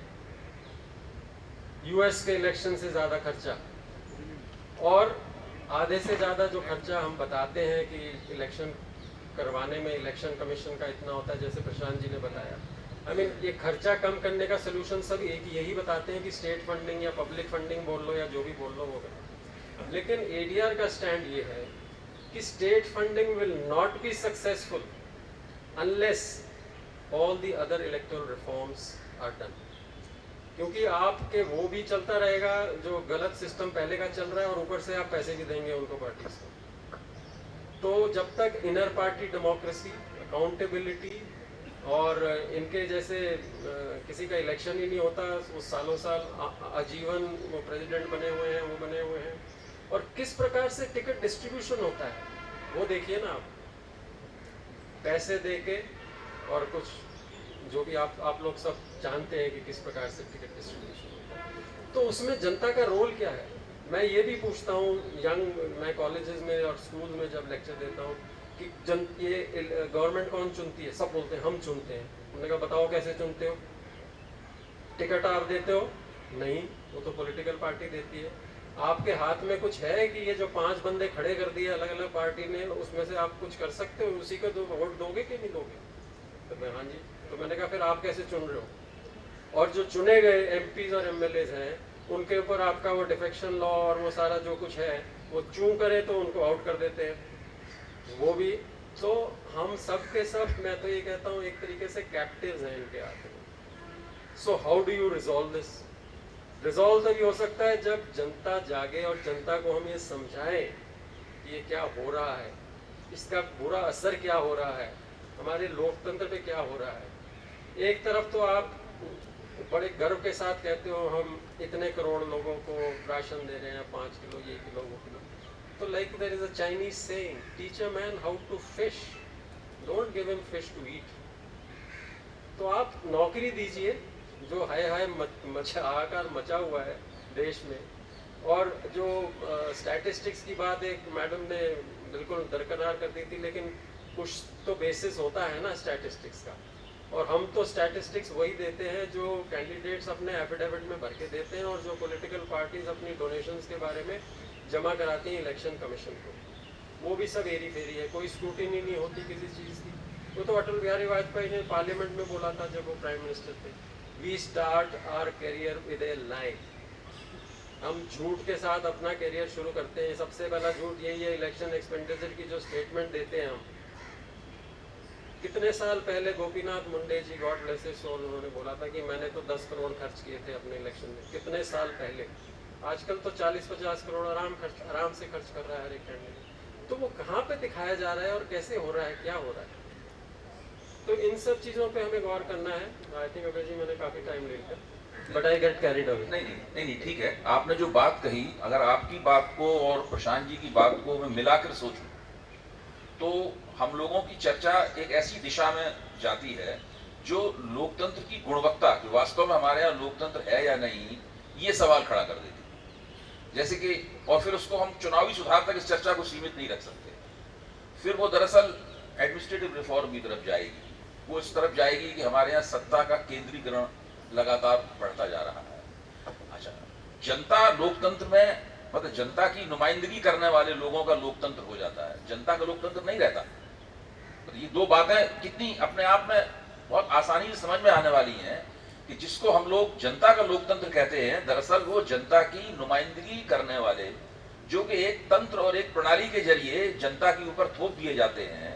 यूएस के इलेक्शन से ज़्यादा खर्चा, और आधे से ज़्यादा जो खर्चा हम बताते हैं कि इलेक्शन करवाने में इलेक्शन कमीशन का इतना होता है, जैसे प्रशांत जी ने बताया। आई मीन ये खर्चा कम करने का सलूशन सब एक यही बताते हैं कि स्टेट फंडिंग या पब्लिक फंडिंग बोल लो या जो भी बोल लो होगा। लेकिन एडीआर का स्टैंड ये है कि state funding will not be successful unless all the other electoral reforms are done. क्योंकि आपके वो भी चलता रहेगा जो गलत सिस्टम पहले का चल रहा है, और ऊपर से आप पैसे भी देंगे उनको पार्टीज को। तो जब तक इनर पार्टी डेमोक्रेसी, अकाउंटेबिलिटी, और इनके जैसे किसी का इलेक्शन ही नहीं होता, वो सालों साल आजीवन वो प्रेसिडेंट बने हुए हैं, वो बने हुए हैं, और किस प्रकार से टिकट डिस्ट्रीब्यूशन होता है वो देखिए ना आप, पैसे दे के, और कुछ जो भी आप लोग सब जानते हैं कि किस प्रकार से टिकट डिस्ट्रीब्यूशन होता है। तो उसमें जनता का रोल क्या है? मैं ये भी पूछता हूँ मैं कॉलेजेस में और स्कूल में जब लेक्चर देता हूँ कि ये गवर्नमेंट कौन चुनती है? सब बोलते हैं हम चुनते हैं। उन्होंने कहा बताओ कैसे चुनते हो? टिकट आप देते हो? नहीं, वो तो पॉलिटिकल पार्टी देती है। आपके हाथ में कुछ है कि ये जो 5 बंदे खड़े कर दिए अलग अलग पार्टी ने, उसमें से आप कुछ कर सकते हो? उसी को तो वोट दोगे कि नहीं दोगे? तो मैं हाँ जी। तो मैंने कहा फिर आप कैसे चुन रहे हो? और जो चुने गए एमपीज और एमएलएज हैं, उनके ऊपर आपका वो डिफेक्शन लॉ और वो सारा जो कुछ है, वो चूं करे तो उनको आउट कर देते हैं। वो भी तो हम सब के सब, मैं तो ये कहता हूँ, एक तरीके से कैप्टिव्स हैं इनके हाथ में। So how do you resolve this? Resolve तभी हो सकता है जब जनता जागे और जनता को हम ये समझाएं कि ये क्या हो रहा है, इसका बुरा असर क्या हो रहा है, हमारे लोकतंत्र पे क्या हो रहा है। एक तरफ तो आप बड़े गर्व के साथ कहते हो हम इतने करोड़ लोगों को राशन दे रहे हैं, 5 किलो, ये किलो, वो किलो। तो like there is a Chinese saying, teach a man how to fish, don't give him fish to eat. तो आप नौकरी दीजिए, जो हाय हाय हाहाकार मचा हुआ है देश में। और जो स्टैटिस्टिक्स की बात एक मैडम ने बिल्कुल दरकिनार कर दी थी, लेकिन कुछ तो बेसिस होता है ना स्टैटिस्टिक्स का। और हम तो स्टैटिस्टिक्स वही देते हैं जो कैंडिडेट्स अपने एफिडेविट में भर के देते हैं और जो पॉलिटिकल पार्टीज अपनी डोनेशंस के बारे में जमा कराती हैं इलेक्शन कमीशन को। वो भी सब हेरी फेरी है, कोई स्क्रूटिनी नहीं होती किसी चीज़ की। वो तो अटल बिहारी वाजपेयी ने पार्लियामेंट में बोला था जब वो प्राइम मिनिस्टर थे, we start our career with a lie. हम झूठ के साथ अपना करियर शुरू करते हैं। सबसे पहला झूठ यही है, इलेक्शन एक्सपेंडिचर की जो स्टेटमेंट देते हैं हम। कितने साल पहले गोपीनाथ मुंडे जी, गॉड ब्लेस हिज सोल, उन्होंने बोला था कि मैंने तो 10 करोड़ खर्च किए थे अपने इलेक्शन में। कितने साल पहले। आजकल तो 40-50 करोड़ आराम से खर्च कर रहा है हर एक कैंडिडेट। तो वो कहाँ पे दिखाया जा रहा है और कैसे हो रहा है, क्या हो रहा है? तो इन सब चीज़ों पे हमें गौर करना है। आई थिंक अभय जी मैंने काफ़ी टाइम ले लिया, but I get carried away. नहीं, ठीक है। आपने जो बात कही, अगर आपकी बात को और प्रशांत जी की बात को मैं मिलाकर सोचूं तो हम लोगों की चर्चा एक ऐसी दिशा में जाती है जो लोकतंत्र की गुणवत्ता, कि वास्तव में हमारे यहाँ लोकतंत्र है या नहीं, ये सवाल खड़ा कर देती है। जैसे कि, और फिर उसको हम चुनावी सुधार तक इस चर्चा को सीमित नहीं रख सकते। फिर वो दरअसल एडमिनिस्ट्रेटिव रिफॉर्म की तरफ जाएगी। वो इस तरफ जाएगी कि हमारे यहाँ सत्ता का केंद्रीकरण लगातार बढ़ता जा रहा है। अच्छा, जनता लोकतंत्र में, मतलब जनता की नुमाइंदगी करने वाले लोगों का लोकतंत्र हो जाता है, जनता का लोकतंत्र नहीं रहता। तो ये दो बातें कितनी अपने आप में बहुत आसानी से समझ में आने वाली हैं कि जिसको हम लोग जनता का लोकतंत्र कहते हैं, दरअसल वो जनता की नुमाइंदगी करने वाले, जो कि एक तंत्र और एक प्रणाली के जरिए जनता के ऊपर थोप दिए जाते हैं।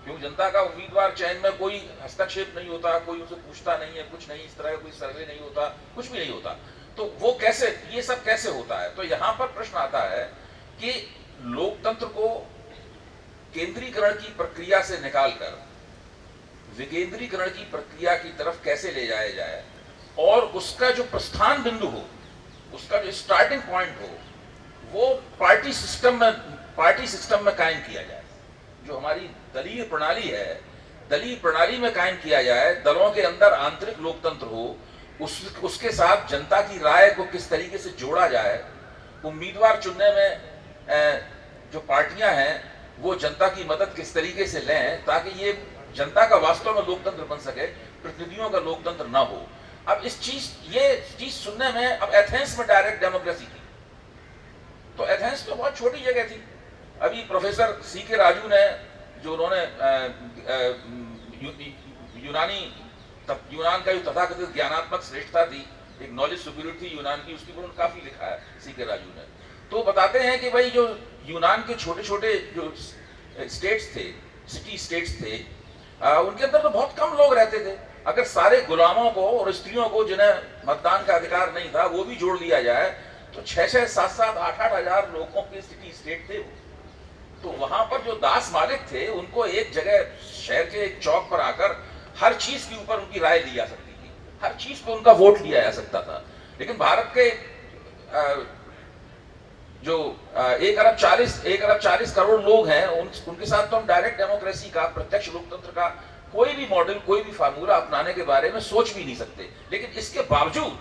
क्योंकि जनता का उम्मीदवार चयन में कोई हस्तक्षेप नहीं होता, कोई उसे पूछता नहीं है, कुछ नहीं, इस तरह का कोई सर्वे नहीं होता, कुछ भी नहीं होता। तो वो कैसे, ये सब कैसे होता है? तो यहाँ पर प्रश्न आता है कि लोकतंत्र को केंद्रीकरण की प्रक्रिया से निकालकर विकेंद्रीकरण की प्रक्रिया की तरफ कैसे ले जाया जाए, और उसका जो प्रस्थान बिंदु हो, उसका जो स्टार्टिंग पॉइंट हो, वो पार्टी सिस्टम में कायम किया जाए। जो हमारी दलीय प्रणाली है, दलीय प्रणाली में कायम किया जाए। दलों के अंदर आंतरिक लोकतंत्र हो, उसके साथ जनता की राय को किस तरीके से जोड़ा जाए। उम्मीदवार चुनने में जो पार्टियां हैं वो जनता की मदद किस तरीके से लें ताकि ये जनता का वास्तव में लोकतंत्र बन सके, प्रतिनिधियों का लोकतंत्र ना हो। अब ये चीज सुनने में, अब एथेंस में डायरेक्ट डेमोक्रेसी थी, तो एथेंस तो बहुत छोटी जगह थी। अभी प्रोफेसर C.K. राजू ने, जो उन्होंने यूनान का जो तथाकथित ज्ञानात्मक श्रेष्ठता थी, एक नॉलेज सुपीरियरिटी यूनान की, उसके ऊपर काफी लिखा है C.K. राजू ने। तो बताते हैं कि भाई जो यूनान के छोटे छोटे जो स्टेट्स थे, सिटी स्टेट्स थे, उनके अंदर तो बहुत कम लोग रहते थे। अगर सारे गुलामों को और स्त्रियों को जिन्हें मतदान का अधिकार नहीं था वो भी जोड़ लिया जाए तो 6-6, 7-7, 8-8 हजार लोगों के सिटी स्टेट थे। तो वहां पर जो दास मालिक थे उनको एक जगह शहर के एक चौक पर आकर हर चीज के ऊपर उनकी राय ली जा सकती थी, हर चीज पर उनका वोट लिया जा सकता था। लेकिन भारत के जो 1 अरब 40 करोड़ लोग हैं, उनके साथ तो हम डायरेक्ट डेमोक्रेसी का, प्रत्यक्ष लोकतंत्र का कोई भी मॉडल, कोई भी फार्मूला अपनाने के बारे में सोच भी नहीं सकते। लेकिन इसके बावजूद,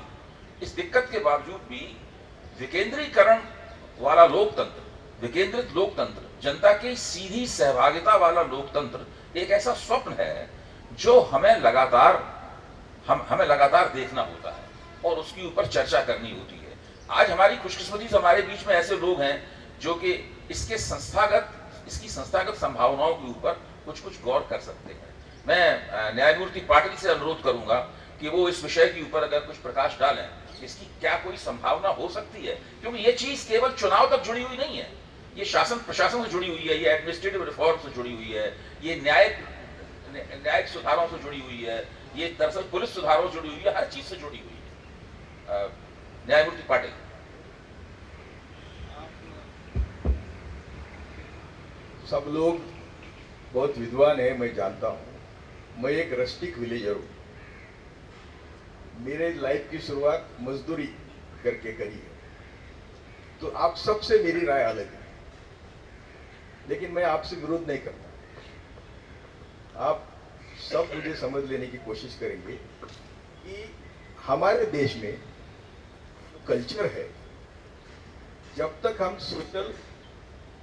इस दिक्कत के बावजूद भी विकेंद्रीकरण वाला लोकतंत्र, विकेंद्रित लोकतंत्र, जनता की सीधी सहभागिता वाला लोकतंत्र एक ऐसा स्वप्न है जो हमें लगातार देखना होता है और उसके ऊपर चर्चा करनी होती है। आज हमारी खुशकिस्मती से हमारे बीच में ऐसे लोग हैं जो कि इसकी संस्थागत संभावनाओं के ऊपर कुछ गौर कर सकते हैं। मैं न्यायमूर्ति पाटिल से अनुरोध करूंगा कि वो इस विषय के ऊपर अगर कुछ प्रकाश डालें, इसकी क्या कोई संभावना हो सकती है, क्योंकि ये चीज केवल चुनाव तक जुड़ी हुई नहीं है। ये शासन प्रशासन से जुड़ी हुई है, ये एडमिनिस्ट्रेटिव रिफॉर्म से जुड़ी हुई है, ये न्यायिक सुधारों से जुड़ी हुई है, ये दरअसल पुलिस सुधारों से जुड़ी हुई है, हर चीज से जुड़ी हुई है। न्यायमूर्ति पाटिल। सब लोग बहुत विद्वान है, मैं जानता हूँ। मैं एक रस्टिक विलेजर हूँ। मेरे लाइफ की शुरुआत मजदूरी करके करी है, तो आप सबसे मेरी राय अलग है, लेकिन मैं आपसे विरोध नहीं करता। आप सब मुझे समझ लेने की कोशिश करेंगे कि हमारे देश में कल्चर है, जब तक हम सोशल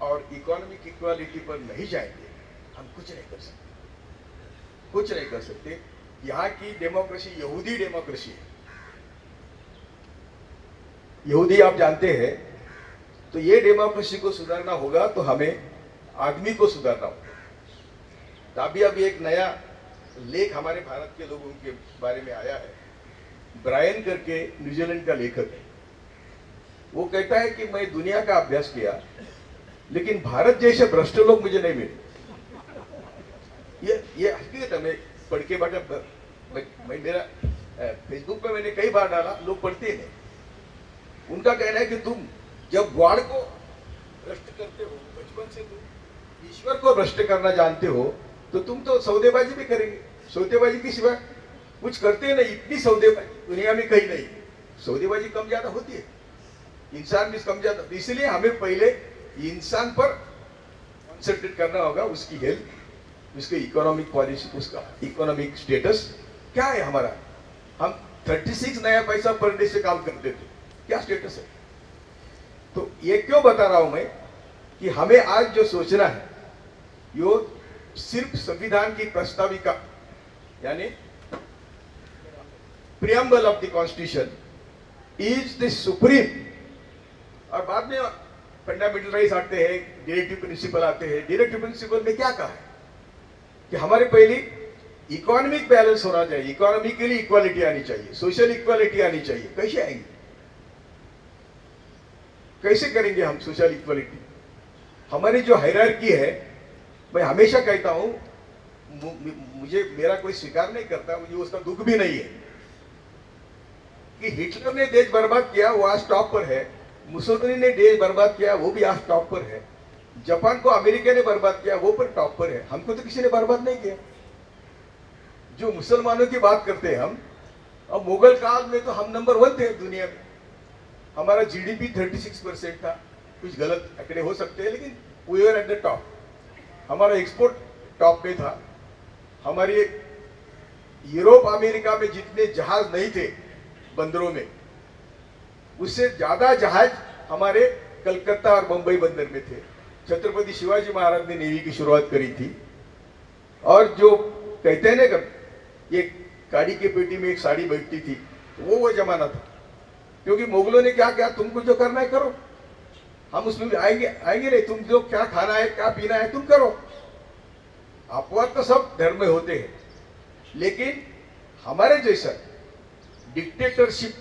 और इकोनॉमिक इक्वालिटी पर नहीं जाएंगे हम कुछ नहीं कर सकते, कुछ नहीं कर सकते। यहाँ की डेमोक्रेसी यहूदी डेमोक्रेसी है। यहूदी आप जानते हैं, तो ये डेमोक्रेसी को सुधारना होगा तो हमें आदमी को सुधारना होगा। तो अभी एक नया लेख हमारे भारत के लोगों के बारे में आया है। ब्रायन करके न्यूजीलैंड का लेखक है, वो कहता है कि मैं दुनिया का अभ्यास किया लेकिन भारत जैसे भ्रष्ट लोग मुझे नहीं मिले। ये हकीकत है। मैं पढ़ के बाटा मैं मेरा फेसबुक पे मैंने कई बार डाला, लोग पढ़ते नहीं। उनका कहना है कि तुम जब गॉड को भ्रष्ट करते हो, बचपन से तुम ईश्वर को भ्रष्ट करना जानते हो, तो तुम तो सौदेबाजी भी करेंगे। सौदेबाजी के सिवा कुछ करते नहीं। इतनी सौदेबाजी दुनिया में कहीं नहीं। सौदेबाजी कम ज्यादा होती है, इंसान भी कम ज्यादा। इसलिए हमें पहले इंसान पर कंसंट्रेट करना होगा, उसकी हेल्थ, उसके इकोनॉमिक पॉलिसी, उसका इकोनॉमिक स्टेटस क्या है हमारा। हम 36 नया पैसा पर डे से काम करते थे, क्या स्टेटस है। तो ये क्यों बता रहा हूं मैं कि हमें आज जो सोचना है, यो सिर्फ संविधान की प्रस्ताविका यानी preamble of the constitution is the supreme, और बाद में फंडामेंटल राइट्स आते हैं, डायरेक्टिव प्रिंसिपल आते हैं। डायरेक्टिव प्रिंसिपल में क्या कहा है कि हमारे पहले इकोनॉमिक बैलेंस होना चाहिए, इकोनॉमिकली इक्वालिटी आनी चाहिए, सोशल इक्वालिटी आनी चाहिए। कैसे आएंगे, कैसे करेंगे हम सोशल इक्वालिटी। हमारी जो हायरार्की है, मैं हमेशा कहता हूं, मुझे मेरा कोई स्वीकार नहीं करता, मुझे उसका दुख भी नहीं है कि हिटलर ने देश बर्बाद किया, वो आज टॉप पर है। मुसोलिनी ने देश बर्बाद किया, वो भी आज टॉप पर है। जापान को अमेरिका ने बर्बाद किया, वो पर टॉप पर है। हमको तो किसी ने बर्बाद नहीं किया। जो मुसलमानों की बात करते हैं हम, अब मुगल काल में तो हम नंबर 1 थे दुनिया में। हमारा जीडीपी 36% था। कुछ गलत आंकड़े हो सकते हैं, लेकिन we were at the top. हमारा एक्सपोर्ट टॉप पे था। हमारी यूरोप अमेरिका में जितने जहाज नहीं थे बंदरों में, उससे ज्यादा जहाज हमारे कलकत्ता और मुंबई बंदर में थे। छत्रपति शिवाजी महाराज ने नेवी की शुरुआत करी थी। और जो कहते हैं ना कि ये गाड़ी के पेटी में एक साड़ी बैठती थी, वो जमाना था। क्योंकि मुगलों ने क्या किया, तुमको जो करना है करो, हम उसमें आएंगे नहीं। तुम जो क्या खाना है, क्या पीना है, तुम करो। अपवाद तो सब धर्म में होते हैं, लेकिन हमारे जैसा डिक्टेटरशिप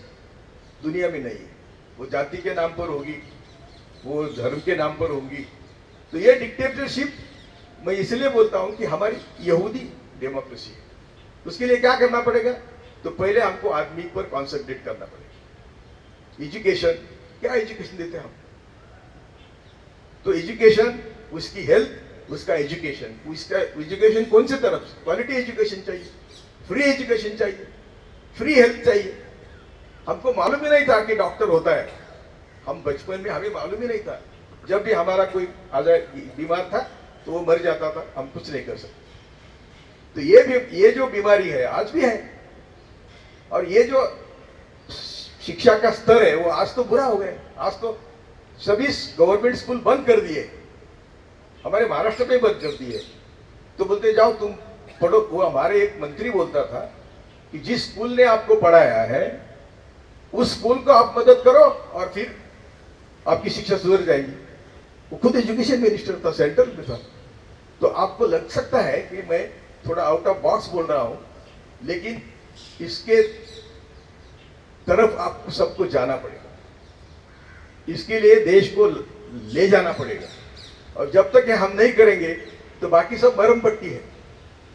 दुनिया में नहीं है। वो जाति के नाम पर होगी, वो धर्म के नाम पर होगी। तो ये डिक्टेटरशिप मैं इसलिए बोलता हूं कि हमारी यहूदी डेमोक्रेसी है। उसके लिए क्या करना पड़ेगा, तो पहले हमको आदमी पर कॉन्सेंट्रेट करना पड़ेगा। एजुकेशन, क्या एजुकेशन देते हैं हम, तो एजुकेशन, उसकी हेल्थ, उसका एजुकेशन, उसका एजुकेशन कौन से तरफ से, क्वालिटी एजुकेशन चाहिए, फ्री एजुकेशन चाहिए, फ्री हेल्थ चाहिए। हमको मालूम ही नहीं था कि डॉक्टर होता है। हम बचपन में हमें मालूम ही नहीं था। जब भी हमारा कोई बीमार था तो वो मर जाता था, हम कुछ नहीं कर सकते। तो ये जो बीमारी है आज भी है, और ये जो शिक्षा का स्तर है वो आज तो बुरा हो गया। आज तो सभी गवर्नमेंट स्कूल बंद कर दिए, हमारे महाराष्ट्र में बंद कर दिए। तो बोलते जाओ तुम पढ़ो। वो हमारे एक मंत्री बोलता था कि जिस स्कूल ने आपको पढ़ाया है उस स्कूल को आप मदद करो और फिर आपकी शिक्षा सुधर जाएगी। वो खुद एजुकेशन मिनिस्टर था, सेंट्रल में था। तो आपको लग सकता है कि मैं थोड़ा आउट ऑफ बॉक्स बोल रहा हूं, लेकिन इसके तरफ आपको सबको जाना पड़ेगा। इसके लिए देश को ले जाना पड़ेगा। और जब तक ये हम नहीं करेंगे तो बाकी सब मरम पट्टी है।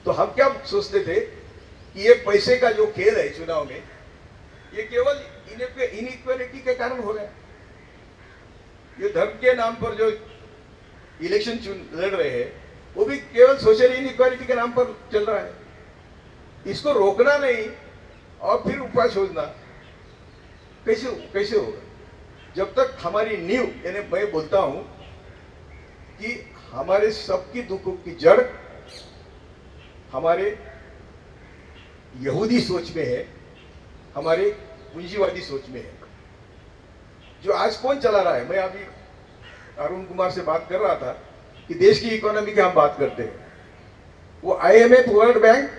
तो हम क्या सोचते थे कि ये पैसे का जो खेल है चुनाव में, ये केवल इनइक्वालिटी के कारण हो रहा है। ये धर्म के नाम पर जो इलेक्शन लड़ रहे हैं वो भी केवल सोशल इनइक्वालिटी के नाम पर चल रहा है। इसको रोकना नहीं और फिर उपाय खोजना कैसे होगा? जब तक हमारी नींव, यानी मैं बोलता हूं कि हमारे सबकी दुखों की जड़ हमारे यहूदी सोच में है, हमारे पूंजीवादी सोच में है, जो आज कौन चला रहा है। मैं अभी अरुण कुमार से बात कर रहा था कि देश की इकोनॉमी की हम बात करते हैं, वो IMF, वर्ल्ड बैंक,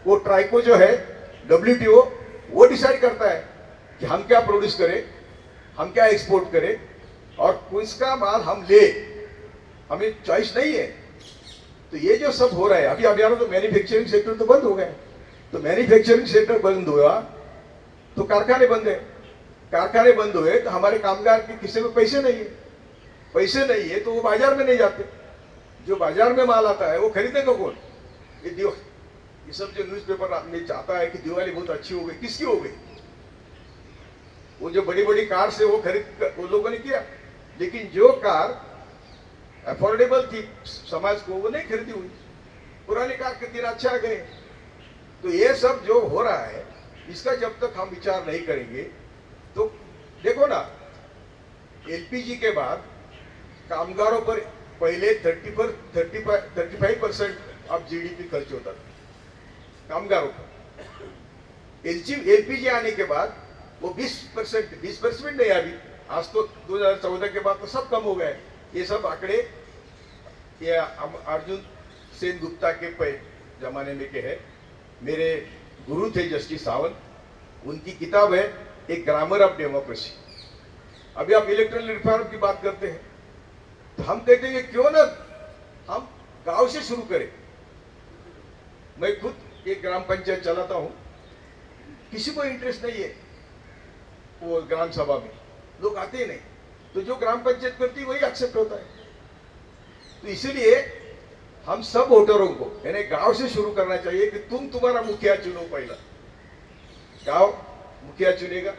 वो ट्राइको जो है, WTO, वो डिसाइड करता है कि हम क्या प्रोड्यूस करें, हम क्या एक्सपोर्ट करें और किसका माल हम ले। हमें चॉइस नहीं है। तो ये जो सब हो रहा है, अभी हमारा तो मैन्युफैक्चरिंग सेक्टर तो बंद हो गया। तो मैन्युफैक्चरिंग सेक्टर बंद हुआ तो कारखाने बंद है, कारखाने बंद हुए तो हमारे कामगार के किसी में पैसे नहीं है, पैसे नहीं है तो वो बाजार में नहीं जाते। जो बाजार में माल आता है वो खरीदेगा कौन? ये सब जो न्यूज़पेपर आपने चाहता है कि दिवाली बहुत अच्छी हो गई, किसकी हो गई? वो जो बड़ी बड़ी कार से वो खरीद वो लोगों ने किया, लेकिन जो कार अफोर्डेबल थी समाज को वो नहीं खरीदी हुई। पुरानी कार के दिन अच्छा आ गए। तो ये सब जो हो रहा है इसका जब तक हम विचार नहीं करेंगे तो देखो ना, LPG के बाद कामगारों पर पहले 35% अब GDP खर्च होता था कामगारों पर। LPG आने के बाद वो 20% नहीं, अभी आज तो 2014 के बाद तो सब कम हो गए। ये सब आंकड़े ये अर्जुन सेन गुप्ता के जमाने में के है। मेरे गुरु थे जस्टिस सावंत, उनकी किताब है एक ग्रामर ऑफ डेमोक्रेसी। अभी आप इलेक्ट्रल रिफॉर्म की बात करते हैं तो हम कहते हैं क्यों ना हम गांव से शुरू करें। मैं खुद एक ग्राम पंचायत चलाता हूं, किसी को इंटरेस्ट नहीं है वो ग्राम सभा में, लोग आते ही नहीं। तो जो ग्राम पंचायत करती है वही एक्सेप्ट होता है। तो इसीलिए हम सब वोटरों को यानी गांव से शुरू करना चाहिए कि तुम तुम्हारा मुखिया चुनो। पहला गांव मुखिया चुनेगा,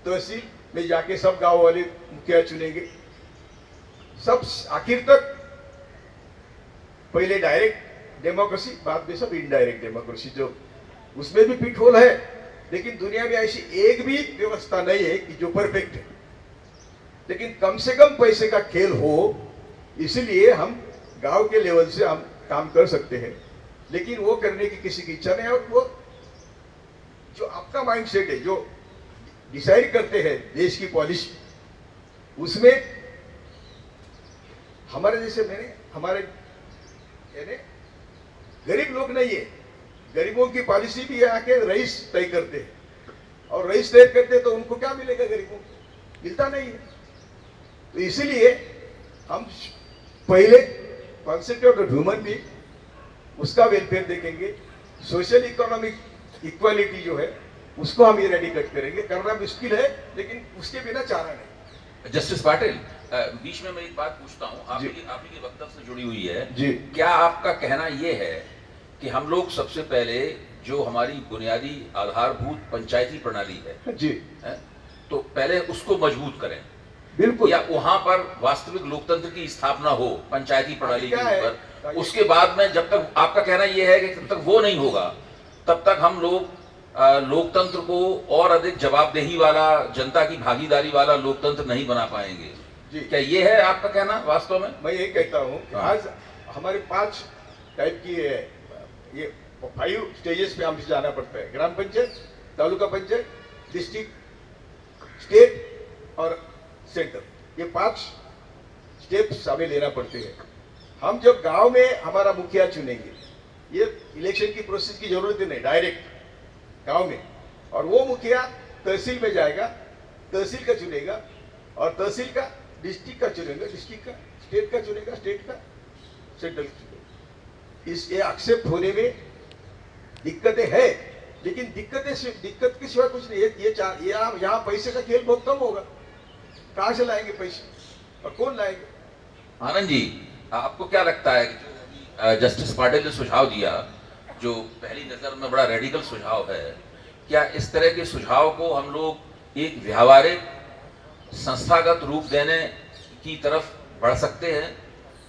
तहसील में जाके सब गांव वाले मुखिया चुनेंगे, सब आखिर तक पहले डायरेक्ट डेमोक्रेसी, बाद में सब इनडायरेक्ट डेमोक्रेसी, जो उसमें भी पिट होल है। लेकिन दुनिया में ऐसी एक भी व्यवस्था नहीं है कि जो परफेक्ट है, लेकिन कम से कम पैसे का खेल हो। इसलिए हम गांव के लेवल से हम काम कर सकते हैं, लेकिन वो करने की किसी की इच्छा नहीं है। और वो जो आपका माइंडसेट है, जो डिसाइड करते हैं देश की पॉलिसी, उसमें हमारे जैसे हमारे यानी गरीब लोग नहीं है। गरीबों की पॉलिसी भी आके रईस तय करते हैं, और रईस तय करते हैं तो उनको क्या मिलेगा? गरीबों को मिलता नहीं है। तो इसीलिए हम पहले कॉन्सेप्ट ऑफ ह्यूमन बीइंग, उसका वेलफेयर देखेंगे। सोशल इकोनॉमिक इक्वालिटी जो है उसको हम इरेडिकेट करेंगे। करना मुश्किल है लेकिन उसके बिना चारा नहीं। जस्टिस पाटिल, बीच में मैं एक बात पूछता हूँ, आप ही के वक्तव्य से जुड़ी हुई है जी। क्या आपका कहना यह है कि हम लोग सबसे पहले जो हमारी बुनियादी आधारभूत पंचायती प्रणाली है जी, तो पहले उसको मजबूत करें? बिल्कुल। या वहां पर वास्तविक लोकतंत्र की स्थापना हो पंचायती प्रणाली के ऊपर, उसके उसके बाद में जब तक आपका कहना यह है कि जब तक वो नहीं होगा तब तक हम लोग लोकतंत्र को और अधिक जवाबदेही वाला, जनता की भागीदारी वाला लोकतंत्र नहीं बना पाएंगे जी। क्या ये है आपका कहना वास्तव में? मैं ये कहता हूँ कि आज हमारे 5 टाइप की है, ये 5 स्टेजेस पे हमसे जाना पड़ता है। ग्राम पंचायत, तालुका पंचायत, डिस्ट्रिक्ट, स्टेट और सेंटर। ये 5 स्टेप्स हमें लेना पड़ते हैं। हम जब गांव में हमारा मुखिया चुनेंगे, ये इलेक्शन की प्रोसेस की जरूरत ही नहीं, डायरेक्ट गांव में, और वो मुखिया तहसील में जाएगा, तहसील का चुनेगा, और तहसील का डिस्ट्रिक्ट का चुनेगा, डिस्ट्रिक्ट का स्टेट का चुनेगा, स्टेट का सेंट्रल चुनेगा। इस ये एक्सेप्ट होने में दिक्कतें हैं, लेकिन दिक्कत के सिवा कुछ नहीं है। यहाँ पैसे का खेल बहुत कम होगा। कहाँ से लाएंगे पैसे और कौन लाएंगे? आनंद जी, आपको क्या लगता है कि जस्टिस पाटिल ने सुझाव दिया, जो पहली नज़र में बड़ा रेडिकल सुझाव है, क्या इस तरह के सुझाव को हम लोग एक व्यावहारिक संस्थागत रूप देने की तरफ बढ़ सकते हैं,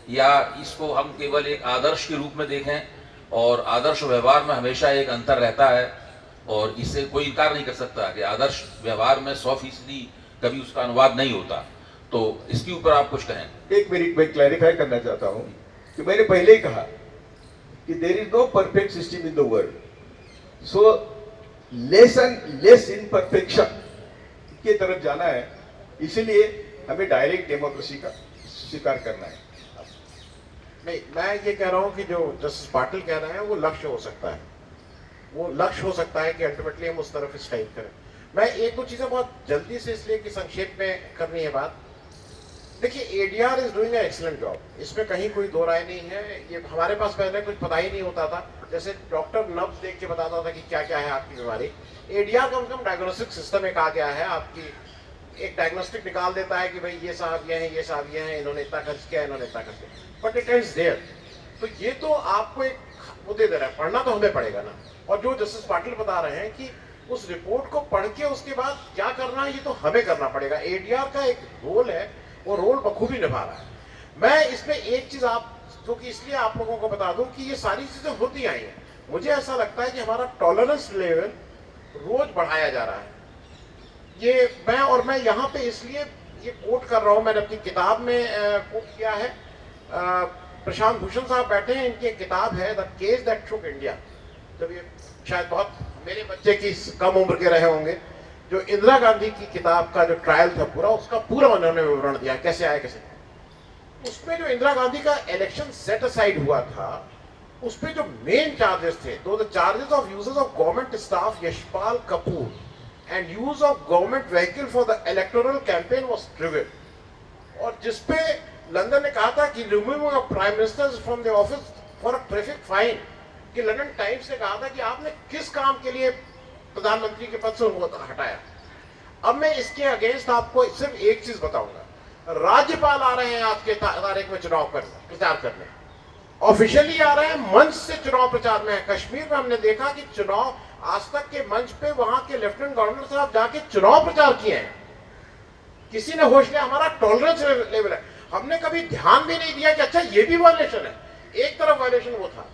या इसको हम केवल एक आदर्श के रूप में देखें, और आदर्श व्यवहार में हमेशा एक अंतर रहता है और इससे कोई इनकार नहीं कर सकता कि आदर्श व्यवहार में 100% कभी उसका अनुवाद नहीं होता, तो इसके ऊपर आप कुछ कहें। एक मिनट में क्लैरिफाई करना चाहता हूं कि मैंने पहले ही कहा कि there is no perfect system in the world, so less and less imperfection की तरफ जाना है, इसलिए हमें डायरेक्ट डेमोक्रेसी का स्वीकार करना है। नहीं, मैं ये कह रहा हूँ कि जो जस्टिस पाटिल कह रहे हैं वो लक्ष्य हो सकता है, वो लक्ष्य हो सकता है कि अल्टीमेटली हम उस तरफ स्ट्राइक करें। मैं एक दो चीज़ें बहुत जल्दी से, इसलिए कि संक्षेप में करनी है बात। देखिए, ADR is doing an excellent job, इसमें कहीं कोई दो राय नहीं है। ये हमारे पास पहले कुछ पता ही नहीं होता था, जैसे डॉक्टर नब्ज देख के बताता था कि क्या क्या है आपकी बीमारी। ADR कम से कम डायग्नोस्टिक सिस्टम एक आ गया है, आपकी एक डायग्नोस्टिक निकाल देता है कि भाई ये साहब ये हैं, ये साहब ये हैं, इन्होंने इतना खर्च किया, इन्होंने इतना खर्च किया, बट इट इज देयर। तो ये तो आपको एक वो दे रहा है, पढ़ना तो हमें पड़ेगा ना। और जो जस्टिस पाटिल बता रहे हैं कि उस रिपोर्ट को पढ़ के उसके बाद क्या करना है, ये तो हमें करना पड़ेगा। ADR का एक रोल है, वो रोल बखूबी निभा रहा है। मैं इसमें एक चीज आप, क्योंकि इसलिए आप लोगों को बता दूं कि ये सारी चीजें होती आई हैं, मुझे ऐसा लगता है कि हमारा टॉलरेंस लेवल रोज बढ़ाया जा रहा है। ये मैं यहाँ पे इसलिए ये कोट कर रहा हूँ, मैंने अपनी किताब में कोट किया है। प्रशांत भूषण साहब बैठे हैं, इनकी एक किताब है the case that Shuk India. जब ये शायद बहुत मेरे बच्चे की कम उम्र के रहे होंगे, जो इंदिरा गांधी की किताब का जो ट्रायल था पूरा, उसका पूरा उन्होंने विवरण दिया, कैसे आया कैसे। उसमें जो इंदिरा गांधी का इलेक्शन सेट असाइड हुआ था, उसपे जो मेन चार्जेस थे, the charges of uses of government staff Yashpal Kapoor and use of government vehicle for the electoral campaign was trivial, और जिसपे लंदन ने कहा था कि removing of prime ministers from the office for a traffic fine, कि London times ने कहा था कि आपने किस काम के लिए प्रधानमंत्री के पद से उनको हटाया। अब मैं इसके अगेंस्ट आपको सिर्फ एक चीज बताऊंगा, राज्यपाल आ रहे हैं आज के तारीख में चुनाव करने, प्रचार करने, ऑफिशियली आ रहे हैं, मंच से चुनाव प्रचार में है। कश्मीर में हमने देखा कि चुनाव आज तक के मंच पे वहां के लेफ्टिनेंट गवर्नर साहब जाके चुनाव प्रचार किए हैं, किसी ने होश लिया। हमारा टॉलरेंस लेवल है, हमने कभी ध्यान भी नहीं दिया कि अच्छा ये भी वायलेशन है, एक तरफ वायलेशन वो था।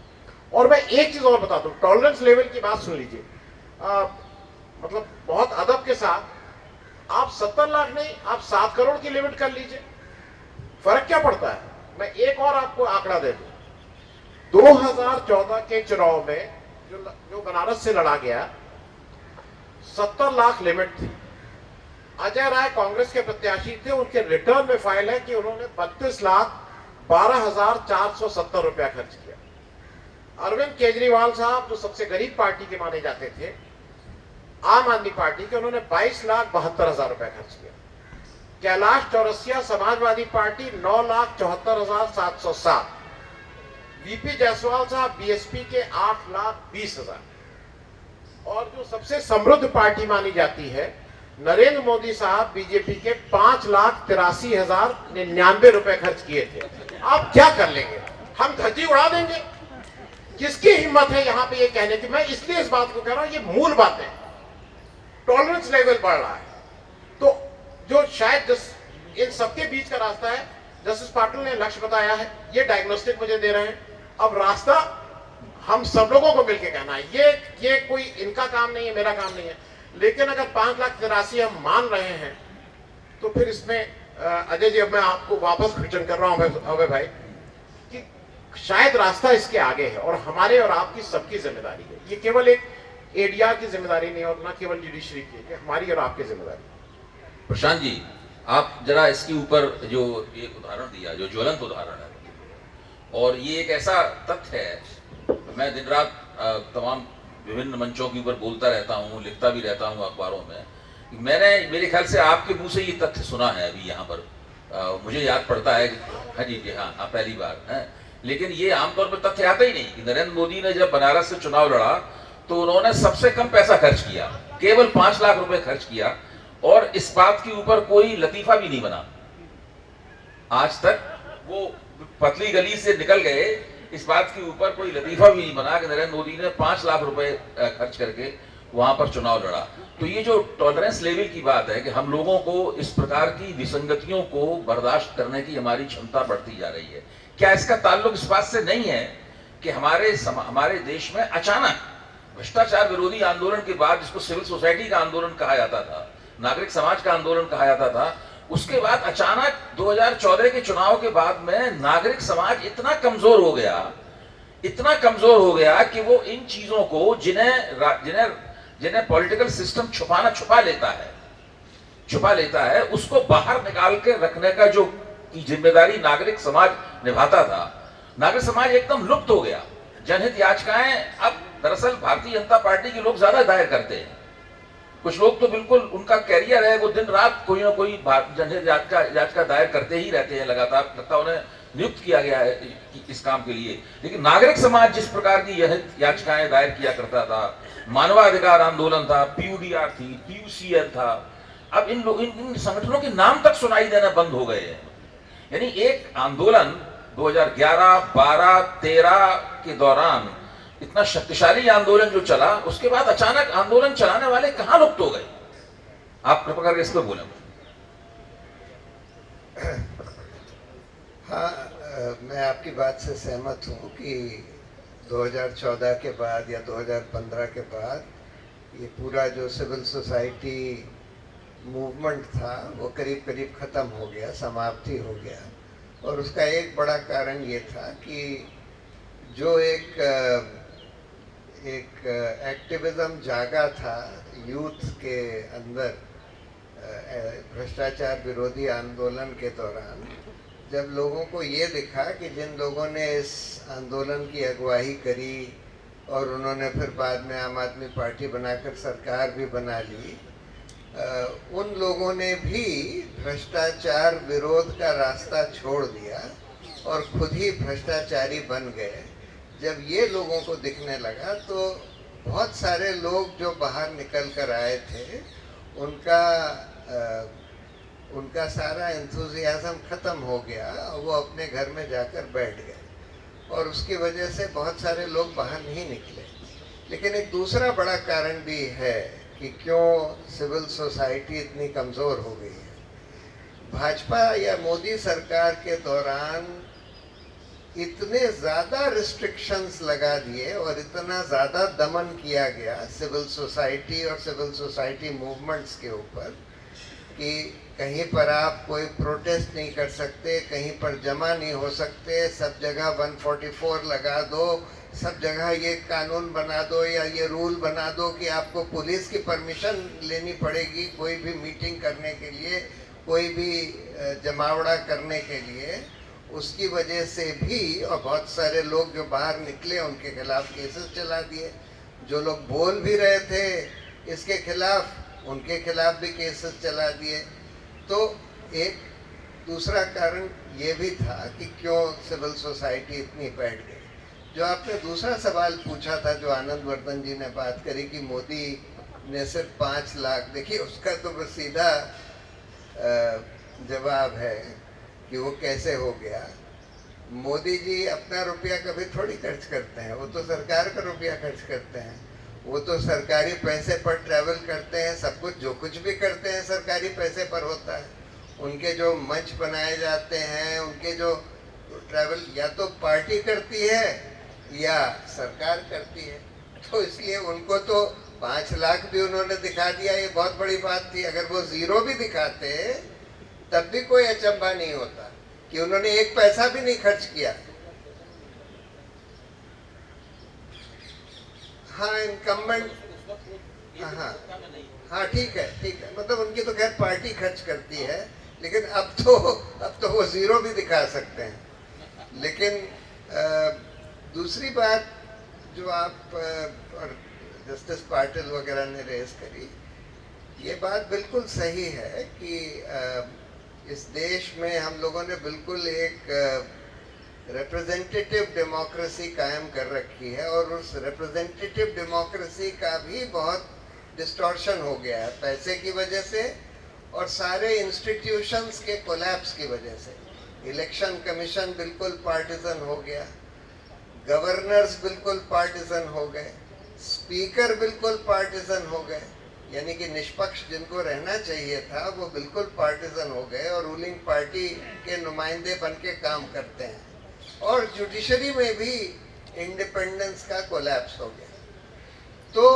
और मैं एक चीज और बताता हूं, टॉलरेंस लेवल की बात सुन लीजिए, मतलब बहुत अदब के साथ, आप 70 लाख नहीं, आप 7 करोड़ की लिमिट कर लीजिए, फर्क क्या पड़ता है। मैं एक और आपको आंकड़ा दे दूं, 2014 के चुनाव में जो बनारस से लड़ा गया, 70 लाख लिमिट थी। अजय राय कांग्रेस के प्रत्याशी थे, उनके रिटर्न में फाइल है कि उन्होंने 32,12,470 रुपया खर्च किया। अरविंद केजरीवाल साहब, जो सबसे गरीब पार्टी के माने जाते थे, आम आदमी पार्टी के, उन्होंने 22,72,000 रुपया खर्च किया। कैलाश चौरसिया समाजवादी पार्टी 9,74,707। वीपी जायसवाल साहब BSP के 8,20,000। और जो सबसे समृद्ध पार्टी मानी जाती है, नरेंद्र मोदी साहब BJP के 5,83,099 रुपए खर्च किए थे। आप क्या कर लेंगे, हम धज्जी उड़ा देंगे? किसकी हिम्मत है यहाँ पे ये कहने की? मैं इसलिए इस बात को कह रहा हूं, ये मूल बात है, टॉलरेंस लेवल बढ़ रहा है। तो जो शायद इन सबके बीच का रास्ता है, जस्टिस पाटिल ने लक्ष्य बताया है, ये डायग्नोस्टिक मुझे दे रहे हैं। अब रास्ता हम सब लोगों को मिलकर कहना है, ये कोई इनका काम नहीं है, मेरा काम नहीं है। लेकिन अगर 5,83,000 हम मान रहे हैं, तो फिर इसमें अजय जी, अब मैं आपको वापस क्वेश्चन कर रहा हूं अभय भाई, कि शायद रास्ता इसके आगे है और हमारे और आपकी सबकी जिम्मेदारी है। ये केवल एक ADR की जिम्मेदारी नहीं, और ना केवल जुडिशरी की, हमारी और आपकी जिम्मेदारी। प्रशांत जी, आप जरा इसके ऊपर जो एक उदाहरण दिया, जो ज्वलंत उदाहरण है, और ये एक ऐसा तथ्य है, मैं दिन रात तमाम विभिन्न मंचों के ऊपर बोलता रहता हूँ, लिखता भी रहता हूँ अखबारों में। मैंने, मेरे ख्याल से आपके मुंह से ये तथ्य सुना है अभी यहाँ पर, मुझे याद पड़ता है। हाँ जी जी, हाँ पहली बार है। लेकिन ये आमतौर पर तथ्य आता ही नहीं कि नरेंद्र मोदी ने जब बनारस से चुनाव लड़ा, तो उन्होंने सबसे कम पैसा खर्च किया, केवल 5 लाख रुपए खर्च किया, और इस बात के ऊपर कोई लतीफा भी नहीं बना आज तक। वो पतली गली से निकल गए, इस बात के ऊपर कोई लतीफा भी नहीं बना कि नरेंद्र मोदी ने 5 लाख रुपए खर्च करके वहां पर चुनाव लड़ा। तो ये जो टॉलरेंस लेवल की बात है कि हम लोगों को इस प्रकार की विसंगतियों को बर्दाश्त करने की हमारी क्षमता बढ़ती जा रही है। क्या इसका ताल्लुक इस बात से नहीं है कि हमारे देश में अचानक भ्रष्टाचार विरोधी आंदोलन के बाद, जिसको सिविल सोसाइटी का आंदोलन कहा जाता था, नागरिक समाज का आंदोलन कहा जाता था, उसके बाद अचानक 2014 के चुनाव के बाद में नागरिक समाज इतना कमजोर हो गया कि वो इन चीजों को जिन्हें पॉलिटिकल सिस्टम छुपा लेता है, उसको बाहर निकाल के रखने का जो जिम्मेदारी नागरिक समाज निभाता था, नागरिक समाज एकदम लुप्त हो गया। जनहित याचिकाएं अब दरअसल भारतीय जनता पार्टी के लोग ज्यादा दायर करते हैं। कुछ लोग तो बिल्कुल उनका कैरियर है, वो दिन रात कोई ना कोई जनहित याचिका दायर करते ही रहते हैं लगातार, लगता उन्हें नियुक्त किया गया है इस काम के लिए। लेकिन नागरिक समाज जिस प्रकार की जनहित याचिकाएं दायर किया करता था, मानवाधिकार आंदोलन था, PUDR थी, PUCL था, अब इन संगठनों के नाम तक सुनाई देना बंद हो गए हैं। यानी एक आंदोलन 2011, 12, 13 के दौरान इतना शक्तिशाली आंदोलन जो चला, उसके बाद अचानक आंदोलन चलाने वाले कहां लुप्त हो गए? आप कृपा करके इस पर बोलें। हाँ, मैं आपकी बात से सहमत हूँ कि 2014 के बाद या 2015 के बाद ये पूरा जो सिविल सोसाइटी मूवमेंट था वो करीब करीब ख़त्म हो गया, समाप्ति हो गया। और उसका एक बड़ा कारण ये था कि जो एक एक्टिविज्म जागा था यूथ के अंदर भ्रष्टाचार विरोधी आंदोलन के दौरान, जब लोगों को ये दिखा कि जिन लोगों ने इस आंदोलन की अगुवाई करी और उन्होंने फिर बाद में आम आदमी पार्टी बनाकर सरकार भी बना ली, उन लोगों ने भी भ्रष्टाचार विरोध का रास्ता छोड़ दिया और खुद ही भ्रष्टाचारी बन गए। जब ये लोगों को दिखने लगा तो बहुत सारे लोग जो बाहर निकल कर आए थे, उनका सारा एंथुजियाज्म ख़त्म हो गया और वो अपने घर में जाकर बैठ गए और उसकी वजह से बहुत सारे लोग बाहर नहीं निकले। लेकिन एक दूसरा बड़ा कारण भी है कि क्यों सिविल सोसाइटी इतनी कमज़ोर हो गई है। भाजपा या मोदी सरकार के दौरान इतने ज़्यादा रिस्ट्रिक्शंस लगा दिए और इतना ज़्यादा दमन किया गया सिविल सोसाइटी और सिविल सोसाइटी मूवमेंट्स के ऊपर कि कहीं पर आप कोई प्रोटेस्ट नहीं कर सकते, कहीं पर जमा नहीं हो सकते, सब जगह 144 लगा दो, सब जगह ये कानून बना दो या ये रूल बना दो कि आपको पुलिस की परमिशन लेनी पड़ेगी कोई भी मीटिंग करने के लिए, कोई भी जमावड़ा करने के लिए। उसकी वजह से भी और बहुत सारे लोग जो बाहर निकले उनके खिलाफ केसेस चला दिए। जो लोग बोल भी रहे थे इसके खिलाफ, उनके खिलाफ भी केसेस चला दिए। तो एक दूसरा कारण ये भी था कि क्यों सिविल सोसाइटी इतनी बैठ गई। जो आपने दूसरा सवाल पूछा था, जो आनंद वर्धन जी ने बात करी कि मोदी ने सिर्फ 5 लाख, देखिए उसका तो बस सीधा जवाब है कि वो कैसे हो गया। मोदी जी अपना रुपया कभी थोड़ी खर्च करते हैं, वो तो सरकार का रुपया खर्च करते हैं, वो तो सरकारी पैसे पर ट्रैवल करते हैं, सब कुछ जो कुछ भी करते हैं सरकारी पैसे पर होता है। उनके जो मंच बनाए जाते हैं, उनके जो ट्रैवल या तो पार्टी करती है या सरकार करती है, तो इसलिए उनको तो 5 लाख भी उन्होंने दिखा दिया, ये बहुत बड़ी बात थी। अगर वो 0 भी दिखाते तब भी कोई अचंभा नहीं होता कि उन्होंने 1 पैसा भी नहीं खर्च किया। हाँ, इनकम्बेंट, हाँ ठीक है, मतलब उनकी तो खैर पार्टी खर्च करती है, लेकिन अब तो वो 0 भी दिखा सकते हैं। लेकिन दूसरी बात जो आप और जस्टिस पाटिल वगैरह ने रेस करी, ये बात बिल्कुल सही है कि इस देश में हम लोगों ने बिल्कुल एक रिप्रेजेंटेटिव डेमोक्रेसी कायम कर रखी है और उस रिप्रेजेंटेटिव डेमोक्रेसी का भी बहुत डिस्टॉर्शन हो गया है पैसे की वजह से और सारे इंस्टीट्यूशंस के कोलैप्स की वजह से। इलेक्शन कमीशन बिल्कुल पार्टिजन हो गया, गवर्नर्स बिल्कुल पार्टिजन हो गए, स्पीकर बिल्कुल पार्टिजन हो गए, यानी कि निष्पक्ष जिनको रहना चाहिए था वो बिल्कुल पार्टिजन हो गए और रूलिंग पार्टी के नुमाइंदे बन के काम करते हैं। और जुडिशरी में भी इंडिपेंडेंस का कोलैप्स हो गया। तो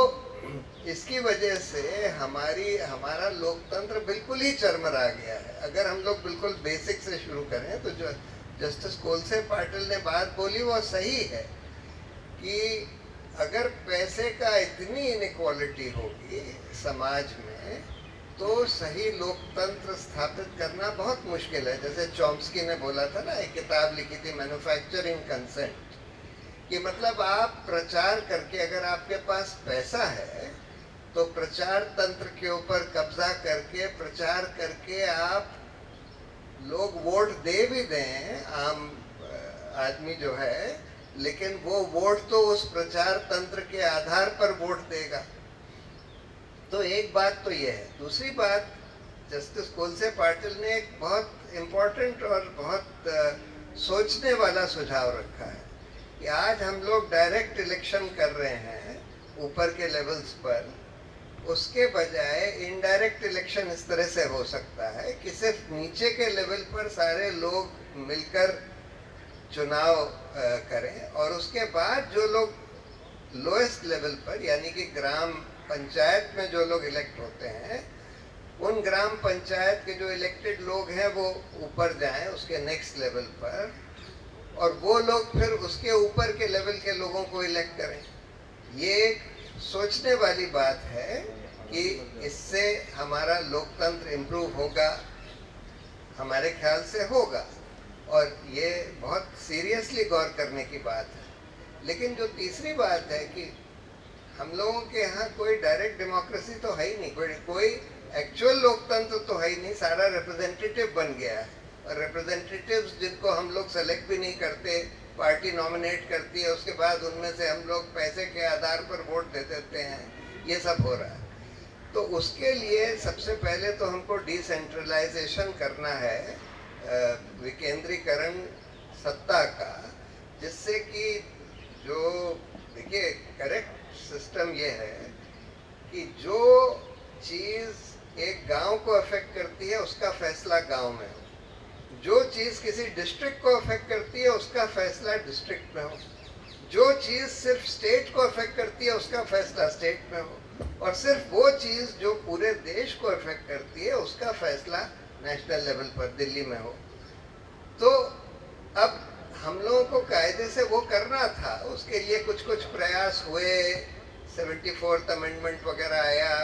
इसकी वजह से हमारा लोकतंत्र बिल्कुल ही चरमरा गया है। अगर हम लोग बिल्कुल बेसिक से शुरू करें तो जो जस्टिस कोलसे पाटिल ने बात बोली वो सही है कि अगर पैसे का इतनी इनइक्वालिटी होगी समाज में तो सही लोकतंत्र स्थापित करना बहुत मुश्किल है। जैसे चॉम्स्की ने बोला था ना, एक किताब लिखी थी मैन्युफैक्चरिंग कंसेंट, कि मतलब आप प्रचार करके अगर आपके पास पैसा है तो प्रचार तंत्र के ऊपर कब्जा करके प्रचार करके आप लोग वोट दे भी दें आम आदमी जो है, लेकिन वो वोट तो उस प्रचार तंत्र के आधार पर वोट देगा। तो एक बात तो ये है। दूसरी बात, जस्टिस कोलसे पाटिल ने एक बहुत इम्पोर्टेंट और बहुत सोचने वाला सुझाव रखा है कि आज हम लोग डायरेक्ट इलेक्शन कर रहे हैं ऊपर के लेवल्स पर, उसके बजाय इनडायरेक्ट इलेक्शन इस तरह से हो सकता है कि सिर्फ नीचे के लेवल पर सारे लोग मिलकर चुनाव करें और उसके बाद जो लोग लोएस्ट लेवल पर यानी कि ग्राम पंचायत में जो लोग इलेक्ट होते हैं, उन ग्राम पंचायत के जो इलेक्टेड लोग हैं वो ऊपर जाएं उसके नेक्स्ट लेवल पर, और वो लोग फिर उसके ऊपर के लेवल के लोगों को इलेक्ट करें। ये एक सोचने वाली बात है कि इससे हमारा लोकतंत्र इम्प्रूव होगा, हमारे ख्याल से होगा, और ये बहुत सीरियसली गौर करने की बात है। लेकिन जो तीसरी बात है कि हम लोगों के यहाँ कोई डायरेक्ट डेमोक्रेसी तो है ही नहीं, कोई एक्चुअल लोकतंत्र तो है ही नहीं, सारा रिप्रेजेंटेटिव बन गया है। और रिप्रेजेंटेटिव्स जिनको हम लोग सेलेक्ट भी नहीं करते, पार्टी नॉमिनेट करती है, उसके बाद उनमें से हम लोग पैसे के आधार पर वोट दे देते हैं, ये सब हो रहा है। तो उसके लिए सबसे पहले तो हमको डिसेंट्रलाइजेशन करना है, विकेंद्रीकरण सत्ता का, जिससे कि जो देखिए करेक्ट सिस्टम ये है कि जो चीज़ एक गांव को अफेक्ट करती है उसका फैसला गांव में हो, जो चीज़ किसी डिस्ट्रिक्ट को अफेक्ट करती है उसका फैसला डिस्ट्रिक्ट में हो, जो चीज़ सिर्फ स्टेट को अफेक्ट करती है उसका फैसला स्टेट में हो, और सिर्फ वो चीज़ जो पूरे देश को अफेक्ट करती है उसका फैसला नेशनल लेवल पर दिल्ली में हो। तो अब हम लोगों को कायदे से वो करना था, उसके लिए कुछ प्रयास हुए, 74th अमेंडमेंट वगैरह आया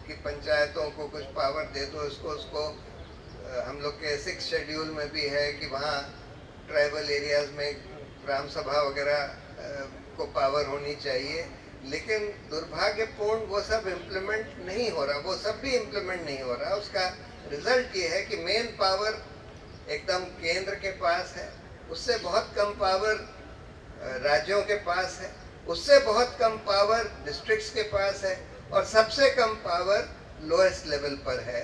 कि पंचायतों को कुछ पावर दे दो, उसको हम लोग के 6th शेड्यूल में भी है कि वहाँ ट्राइबल एरियाज में ग्राम सभा वगैरह को पावर होनी चाहिए। लेकिन दुर्भाग्यपूर्ण वो सब इम्प्लीमेंट नहीं हो रहा, वो सब भी इम्प्लीमेंट नहीं हो रहा। उसका रिजल्ट ये है कि मेन पावर एकदम केंद्र के पास है, उससे बहुत कम पावर राज्यों के पास है, उससे बहुत कम पावर डिस्ट्रिक्ट्स के पास है, और सबसे कम पावर लोएस्ट लेवल पर है।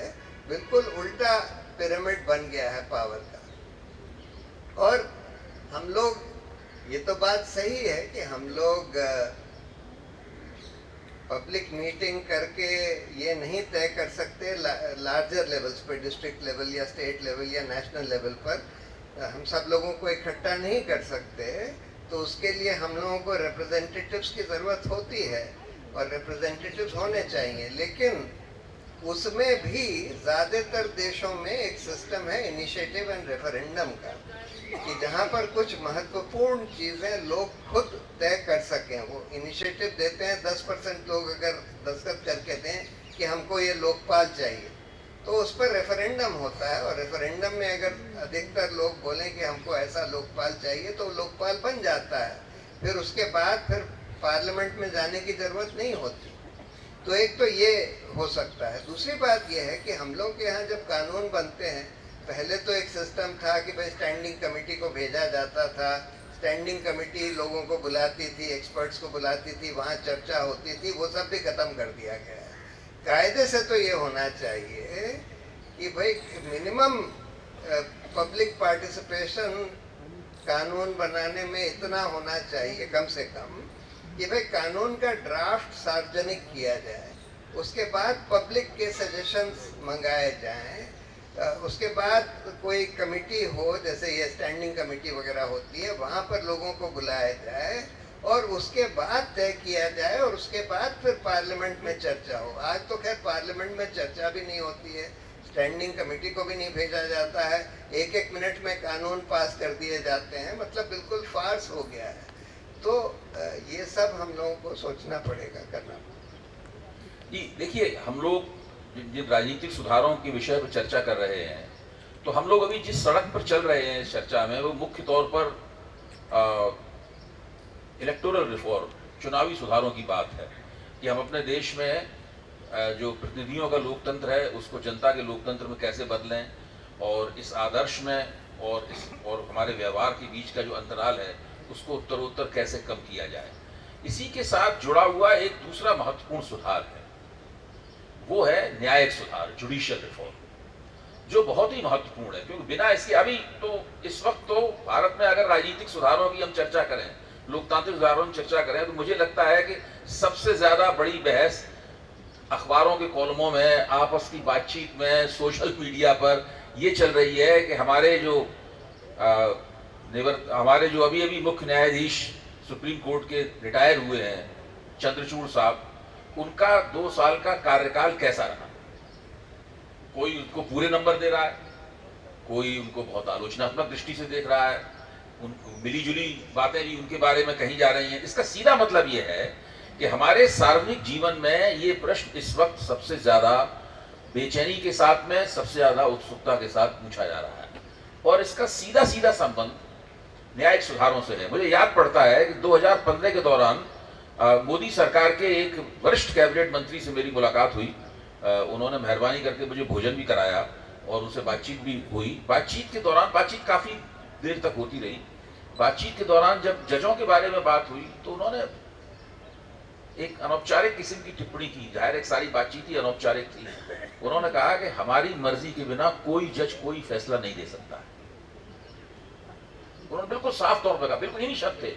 बिल्कुल उल्टा पिरामिड बन गया है पावर का। और हम लोग, ये तो बात सही है कि हम लोग पब्लिक मीटिंग करके ये नहीं तय कर सकते लार्जर लेवल्स पर, डिस्ट्रिक्ट लेवल या स्टेट लेवल या नेशनल लेवल पर हम सब लोगों को इकट्ठा नहीं कर सकते। तो उसके लिए हम लोगों को रिप्रेजेंटेटिव्स की ज़रूरत होती है और रिप्रेजेंटेटिव्स होने चाहिए। लेकिन उसमें भी ज़्यादातर देशों में एक सिस्टम है इनिशिएटिव एंड रेफरेंडम का, कि जहाँ पर कुछ महत्वपूर्ण चीज़ें लोग खुद तय कर सकें। वो इनिशिएटिव देते हैं, 10% लोग अगर दस्तखत करके दें कि हमको ये लोकपाल चाहिए, तो उस पर रेफरेंडम होता है, और रेफरेंडम में अगर अधिकतर लोग बोलें कि हमको ऐसा लोकपाल चाहिए तो लोकपाल बन जाता है। फिर उसके बाद फिर पार्लियामेंट में जाने की ज़रूरत नहीं होती। तो एक तो ये हो सकता है। दूसरी बात ये है कि हम लोग के यहाँ जब कानून बनते हैं, पहले तो एक सिस्टम था कि भाई स्टैंडिंग कमेटी को भेजा जाता था, स्टैंडिंग कमेटी लोगों को बुलाती थी, एक्सपर्ट्स को बुलाती थी, वहाँ चर्चा होती थी, वो सब भी ख़त्म कर दिया गया है। कायदे से तो ये होना चाहिए कि भाई मिनिमम पब्लिक पार्टिसिपेशन कानून बनाने में इतना होना चाहिए कम से कम कि भाई कानून का ड्राफ्ट सार्वजनिक किया जाए, उसके बाद पब्लिक के सजेशंस मंगाए जाएं, उसके बाद कोई कमेटी हो, जैसे ये स्टैंडिंग कमेटी वगैरह होती है, वहाँ पर लोगों को बुलाया जाए और उसके बाद तय किया जाए और उसके बाद फिर पार्लियामेंट में चर्चा हो। आज तो खैर पार्लियामेंट में चर्चा भी नहीं होती है, स्टैंडिंग कमेटी को भी नहीं भेजा जाता है, एक एक मिनट में कानून पास कर दिए जाते हैं, मतलब बिल्कुल फार्स हो गया है। तो ये सब हम लोगों को सोचना पड़ेगा, करना पड़ेगा। जी देखिए, हम लोग जिन राजनीतिक सुधारों के विषय पर चर्चा कर रहे हैं, तो हम लोग अभी जिस सड़क पर चल रहे हैं इस चर्चा में, वो मुख्य तौर पर इलेक्टोरल रिफॉर्म, चुनावी सुधारों की बात है कि हम अपने देश में जो प्रतिनिधियों का लोकतंत्र है उसको जनता के लोकतंत्र में कैसे बदलें, और इस आदर्श में और हमारे व्यवहार के बीच का जो अंतराल है उसको उत्तरोत्तर कैसे कम किया जाए। इसी के साथ जुड़ा हुआ एक दूसरा महत्वपूर्ण सुधार है, वो है न्यायिक सुधार, जुडिशियल रिफॉर्म, जो बहुत ही महत्वपूर्ण है। क्योंकि बिना इसके अभी तो इस वक्त तो भारत में अगर राजनीतिक सुधारों की हम चर्चा करें, लोकतांत्रिक सुधारों की चर्चा करें, तो मुझे लगता है कि सबसे ज्यादा बड़ी बहस अखबारों के कॉलमों में, आपस की बातचीत में, सोशल मीडिया पर ये चल रही है कि हमारे जो अभी अभी मुख्य न्यायाधीश सुप्रीम कोर्ट के रिटायर हुए हैं, चंद्रचूड़ साहब, उनका 2 साल का कार्यकाल कैसा रहा। कोई उनको पूरे नंबर दे रहा है, कोई उनको बहुत आलोचनात्मक दृष्टि से देख रहा है, उनको मिली जुली बातें भी उनके बारे में कही जा रही हैं। इसका सीधा मतलब ये है कि हमारे सार्वजनिक जीवन में ये प्रश्न इस वक्त सबसे ज्यादा बेचैनी के साथ में, सबसे ज्यादा उत्सुकता के साथ पूछा जा रहा है, और इसका सीधा सीधा संबंध न्यायिक सुधारों से है। मुझे याद पड़ता है कि 2015 के दौरान मोदी सरकार के एक वरिष्ठ कैबिनेट मंत्री से मेरी मुलाकात हुई। उन्होंने मेहरबानी करके मुझे भोजन भी कराया और उनसे बातचीत भी हुई। बातचीत के दौरान, बातचीत काफी देर तक होती रही। बातचीत के दौरान जब जजों के बारे में बात हुई तो उन्होंने एक अनौपचारिक किस्म की टिप्पणी की। जाहिर एक सारी बातचीत ही अनौपचारिक थी। उन्होंने कहा कि हमारी मर्जी के बिना कोई जज कोई फैसला नहीं दे सकता। उन्होंने बिल्कुल साफ तौर पर कहा, बिल्कुल इन्हीं शब्द थे।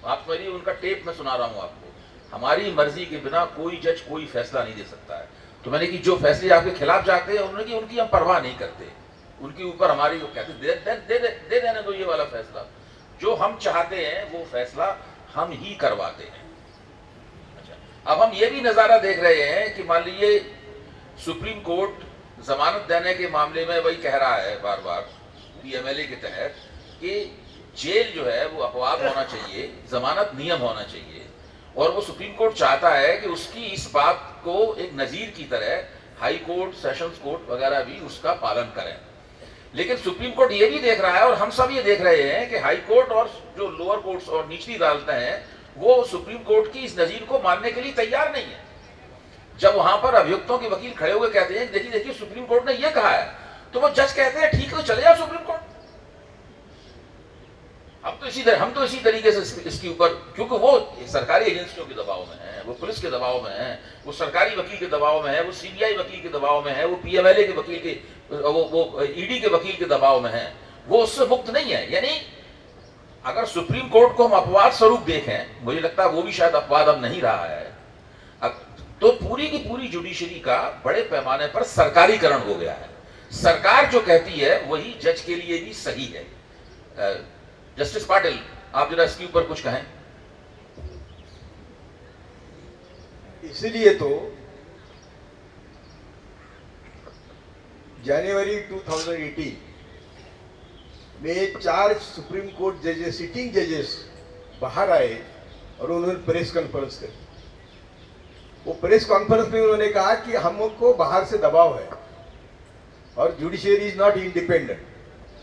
आप मेरी उनका टेप में सुना रहा हूं आपको, हमारी मर्जी के बिना कोई जज कोई फैसला नहीं दे सकता है। तो मैंने कि जो फैसले आपके खिलाफ जाते हैं उन्होंने कि उनकी हम परवाह नहीं करते, उनके ऊपर हमारी वो कहते दे देने दो ये वाला फैसला, जो हम चाहते हैं वो फैसला हम ही करवाते हैं। अच्छा, अब हम ये भी नजारा देख रहे हैं कि मान लीजिए सुप्रीम कोर्ट जमानत देने के मामले में वही कह रहा है बार बार पीएमएलए के तहत कि जेल जो है वो अपवाद होना चाहिए, जमानत नियम होना चाहिए, और वो सुप्रीम कोर्ट चाहता है कि उसकी इस बात को एक नजीर की तरह हाई कोर्ट, सेशंस कोर्ट वगैरह भी उसका पालन करें। लेकिन सुप्रीम कोर्ट ये भी देख रहा है और हम सब ये देख रहे हैं कि हाई कोर्ट और जो लोअर कोर्ट्स और निचली अदालतें हैं वो सुप्रीम कोर्ट की इस नजीर को मानने के लिए तैयार नहीं है। जब वहां पर अभियुक्तों के वकील खड़े हुए कहते हैं देखिए देखिए सुप्रीम कोर्ट ने ये कहा है, तो वो जज कहते हैं ठीक है तो चले जाओ सुप्रीम कोर्ट। हम तो इसी तरीके से इसके ऊपर, क्योंकि वो सरकारी एजेंसियों के दबाव में है, वो पुलिस के दबाव में है, वो सरकारी वकील के दबाव में है, वो सीबीआई वकील के दबाव में है, वो पीएमएलए के वकील के, वो ईडी के वकील के दबाव में है, वो उससे मुक्त नहीं है। यानी अगर सुप्रीम कोर्ट को हम अपवाद स्वरूप देखें, मुझे लगता है वो भी शायद अपवाद अब नहीं रहा है, तो पूरी की पूरी जुडिशरी का बड़े पैमाने पर सरकारीकरण हो गया है। सरकार जो कहती है वही जज के लिए भी सही है। जस्टिस पाटिल, आप जरा इसके ऊपर कुछ कहें। इसीलिए तो जनवरी 2018 में 4 सुप्रीम कोर्ट जजेस, सिटिंग जजेस बाहर आए और उन्होंने प्रेस कॉन्फ्रेंस करी। वो प्रेस कॉन्फ्रेंस में उन्होंने कहा कि हमको बाहर से दबाव है और जुडिशरी इज नॉट इंडिपेंडेंट।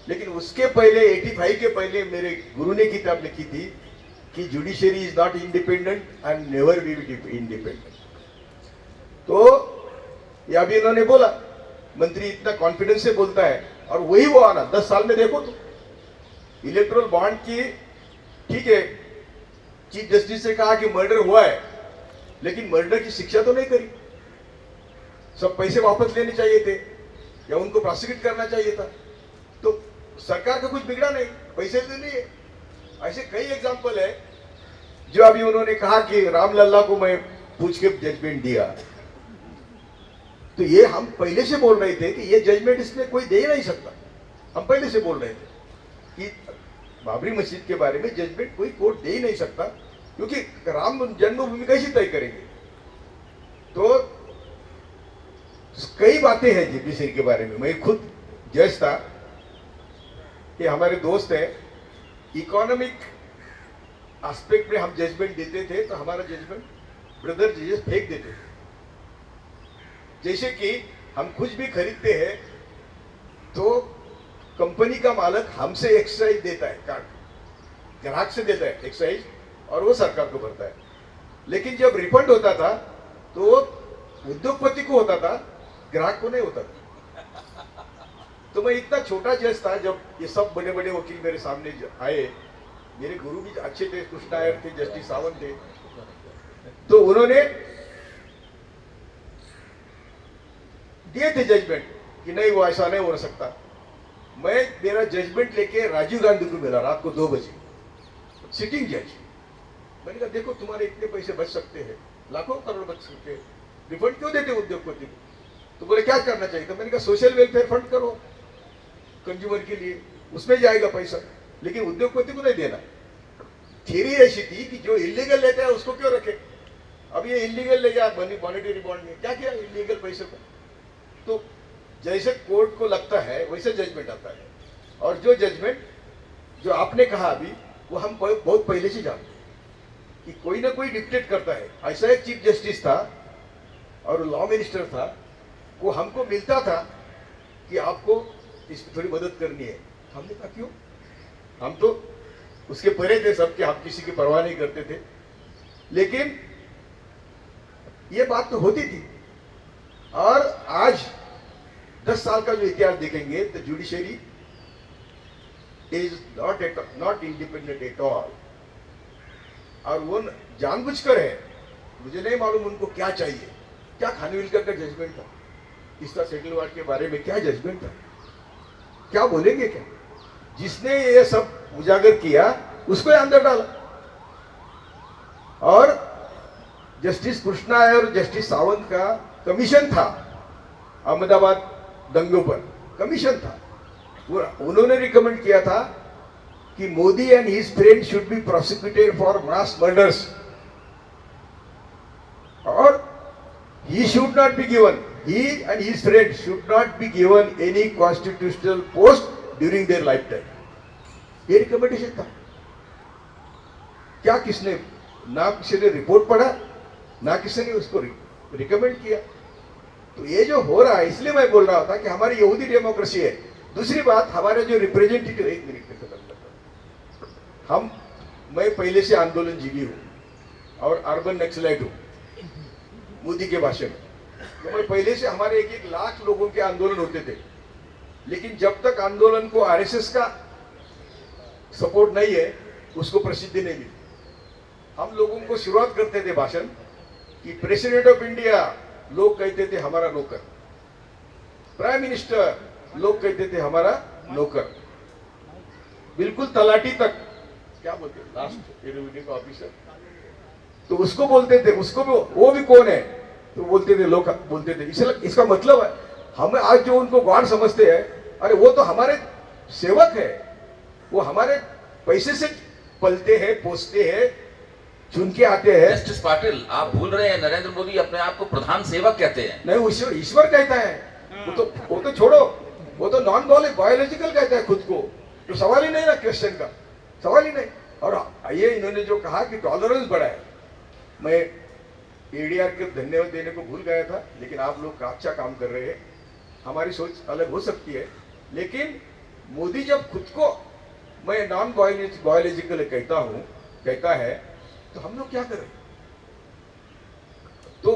लेकिन उसके पहले 85 के पहले मेरे गुरु ने किताब लिखी थी कि judiciary is not independent and never will be independent. तो ये अभी इन्होंने बोला, मंत्री इतना कॉन्फिडेंस से बोलता है और वही वो आना 10 साल में देखो तो इलेक्टोरल बॉन्ड की, ठीक है, चीफ जस्टिस से कहा कि मर्डर हुआ है, लेकिन मर्डर की शिक्षा तो नहीं करी। सब पैसे वापस लेने चाहिए थे या उनको प्रोसिक्यूट करना चाहिए था। तो सरकार का कुछ बिगड़ा नहीं, पैसे दे लिए। ऐसे कई एग्जाम्पल है। जो अभी उन्होंने कहा कि रामलल्ला को मैं पूछ के जजमेंट दिया, तो ये हम पहले से बोल रहे थे कि ये जजमेंट इसमें कोई दे ही नहीं सकता। हम पहले से बोल रहे थे कि बाबरी मस्जिद के बारे में जजमेंट कोई कोर्ट दे ही नहीं सकता, क्योंकि राम जन्मभूमि कैसे तय करेंगे। तो कई बातें हैं जुडिशरी के बारे में। मैं खुद जज था, ये हमारे दोस्त है, इकोनॉमिक एस्पेक्ट में हम जजमेंट देते थे तो हमारा जजमेंट ब्रदर जजेस फेंक देते थे। जैसे कि हम कुछ भी खरीदते हैं तो कंपनी का मालिक हमसे एक्साइज देता है, कार्ड ग्राहक से देता है एक्साइज, और वो सरकार को भरता है। लेकिन जब रिफंड होता था तो उद्योगपति को होता था, ग्राहक को नहीं होता था। तो मैं इतना छोटा जज था जब ये सब बड़े बड़े वकील मेरे सामने आए। मेरे गुरु भी अच्छे थे, कृष्णा अय्यर थे, जस्टिस सावंत थे, तो उन्होंने दिए थे जजमेंट कि नहीं वो ऐसा नहीं हो सकता। मैं मेरा जजमेंट लेके राजीव गांधी को मिला रात को 2 बजे, सिटिंग जज। मैंने कहा देखो तुम्हारे इतने पैसे बच सकते हैं, लाखों करोड़ बच सकते हैं, रिफंड क्यों देते उद्योगपति को? तो बोले क्या करना चाहिए? तो मैंने कहा सोशल वेलफेयर फंड करो कंज्यूमर के लिए, उसमें जाएगा पैसा, लेकिन उद्योगपति को नहीं देना। थियरी ऐसी थी कि जो इलीगल लेता है उसको क्यों रखे। अब ये इलीगल ले गया मॉनेटरी बॉन्ड में, क्या किया इलीगल पैसे को। तो जैसे कोर्ट को लगता है वैसे जजमेंट आता है। और जो जजमेंट जो आपने कहा अभी, वो हम बहुत पहले से जानते हैं कि कोई ना कोई डिक्टेट करता है। ऐसा एक चीफ जस्टिस था और लॉ मिनिस्टर था, वो हमको मिलता था कि आपको इसमें थोड़ी मदद करनी है। हमने कहा क्यों? हम तो उसके परे थे सबके, हम किसी की परवाह नहीं करते थे। लेकिन ये बात तो होती थी। और आज 10 साल का जो इतिहास देखेंगे तो judiciary is not independent at all. और वो जानबूझकर है, मुझे नहीं मालूम उनको क्या चाहिए। क्या खानविलकर का जजमेंट था तीस्ता सेटलवाड के बारे में? क्या जजमेंट था? क्या बोलेंगे? क्या जिसने ये सब उजागर किया उसको अंदर डाला। और जस्टिस कृष्णा और जस्टिस सावंत का कमीशन था, अहमदाबाद दंगों पर कमीशन था। उन्होंने रिकमेंड किया था कि Modi and his friend should be prosecuted for mass murders और he should not be given, he and his friends should not be given any constitutional post during their lifetime. ये रिकमेंडेशन था। क्या किसने, ना किसी ने रिपोर्ट पढ़ा, ना किसी ने उसको रिकमेंड किया। तो ये जो हो रहा है, इसलिए मैं बोल रहा था कि हमारी यहूदी डेमोक्रेसी है। दूसरी बात, हमारे जो रिप्रेजेंटेटिव, 1 मिनट में खत्म करता हूं। मैं पहले से आंदोलनजीवी हूं और अर्बन नक्सलाइट हूं मोदी के भाषण में। तो मैं पहले से, हमारे 1-1 लाख लोगों के आंदोलन होते थे। लेकिन जब तक आंदोलन को आरएसएस का सपोर्ट नहीं है उसको प्रसिद्धि नहीं मिली। हम लोगों को शुरुआत करते थे भाषण कि प्रेसिडेंट ऑफ इंडिया, लोग कहते थे हमारा नौकर। प्राइम मिनिस्टर, लोग कहते थे हमारा नौकर। बिल्कुल तलाटी तक, क्या बोलते हैं, लास्ट एग्जीक्यूटिव ऑफिसर, तो उसको बोलते थे। उसको भी, वो भी कौन है तो बोलते थे, लोग बोलते थे। इसका मतलब है, हम आज जो उनको गॉड समझते हैं, अरे वो तो हमारे सेवक है, वो हमारे पैसे से पलते हैं, पोसते हैं, चुन के आते हैं। जस्टिस पाटिल, आप भूल रहे हैं नरेंद्र मोदी अपने आप को प्रधान सेवक कहते हैं। नहीं, ईश्वर कहता है। वो तो छोड़ो, वो तो नॉन बायोलॉजिकल कहता है खुद को। तो सवाल ही नहीं ना, क्वेश्चन का सवाल ही नहीं। और ये इन्होंने जो कहा कि टॉलरेंस बढ़ा है, मैं एडीआर के धन्यवाद देने को भूल गया था, लेकिन आप लोग अच्छा काम कर रहे हैं। हमारी सोच अलग हो सकती है, लेकिन मोदी जब खुद को मैं नॉन बायोलॉजिकल कहता है, तो हम लोग क्या करें? तो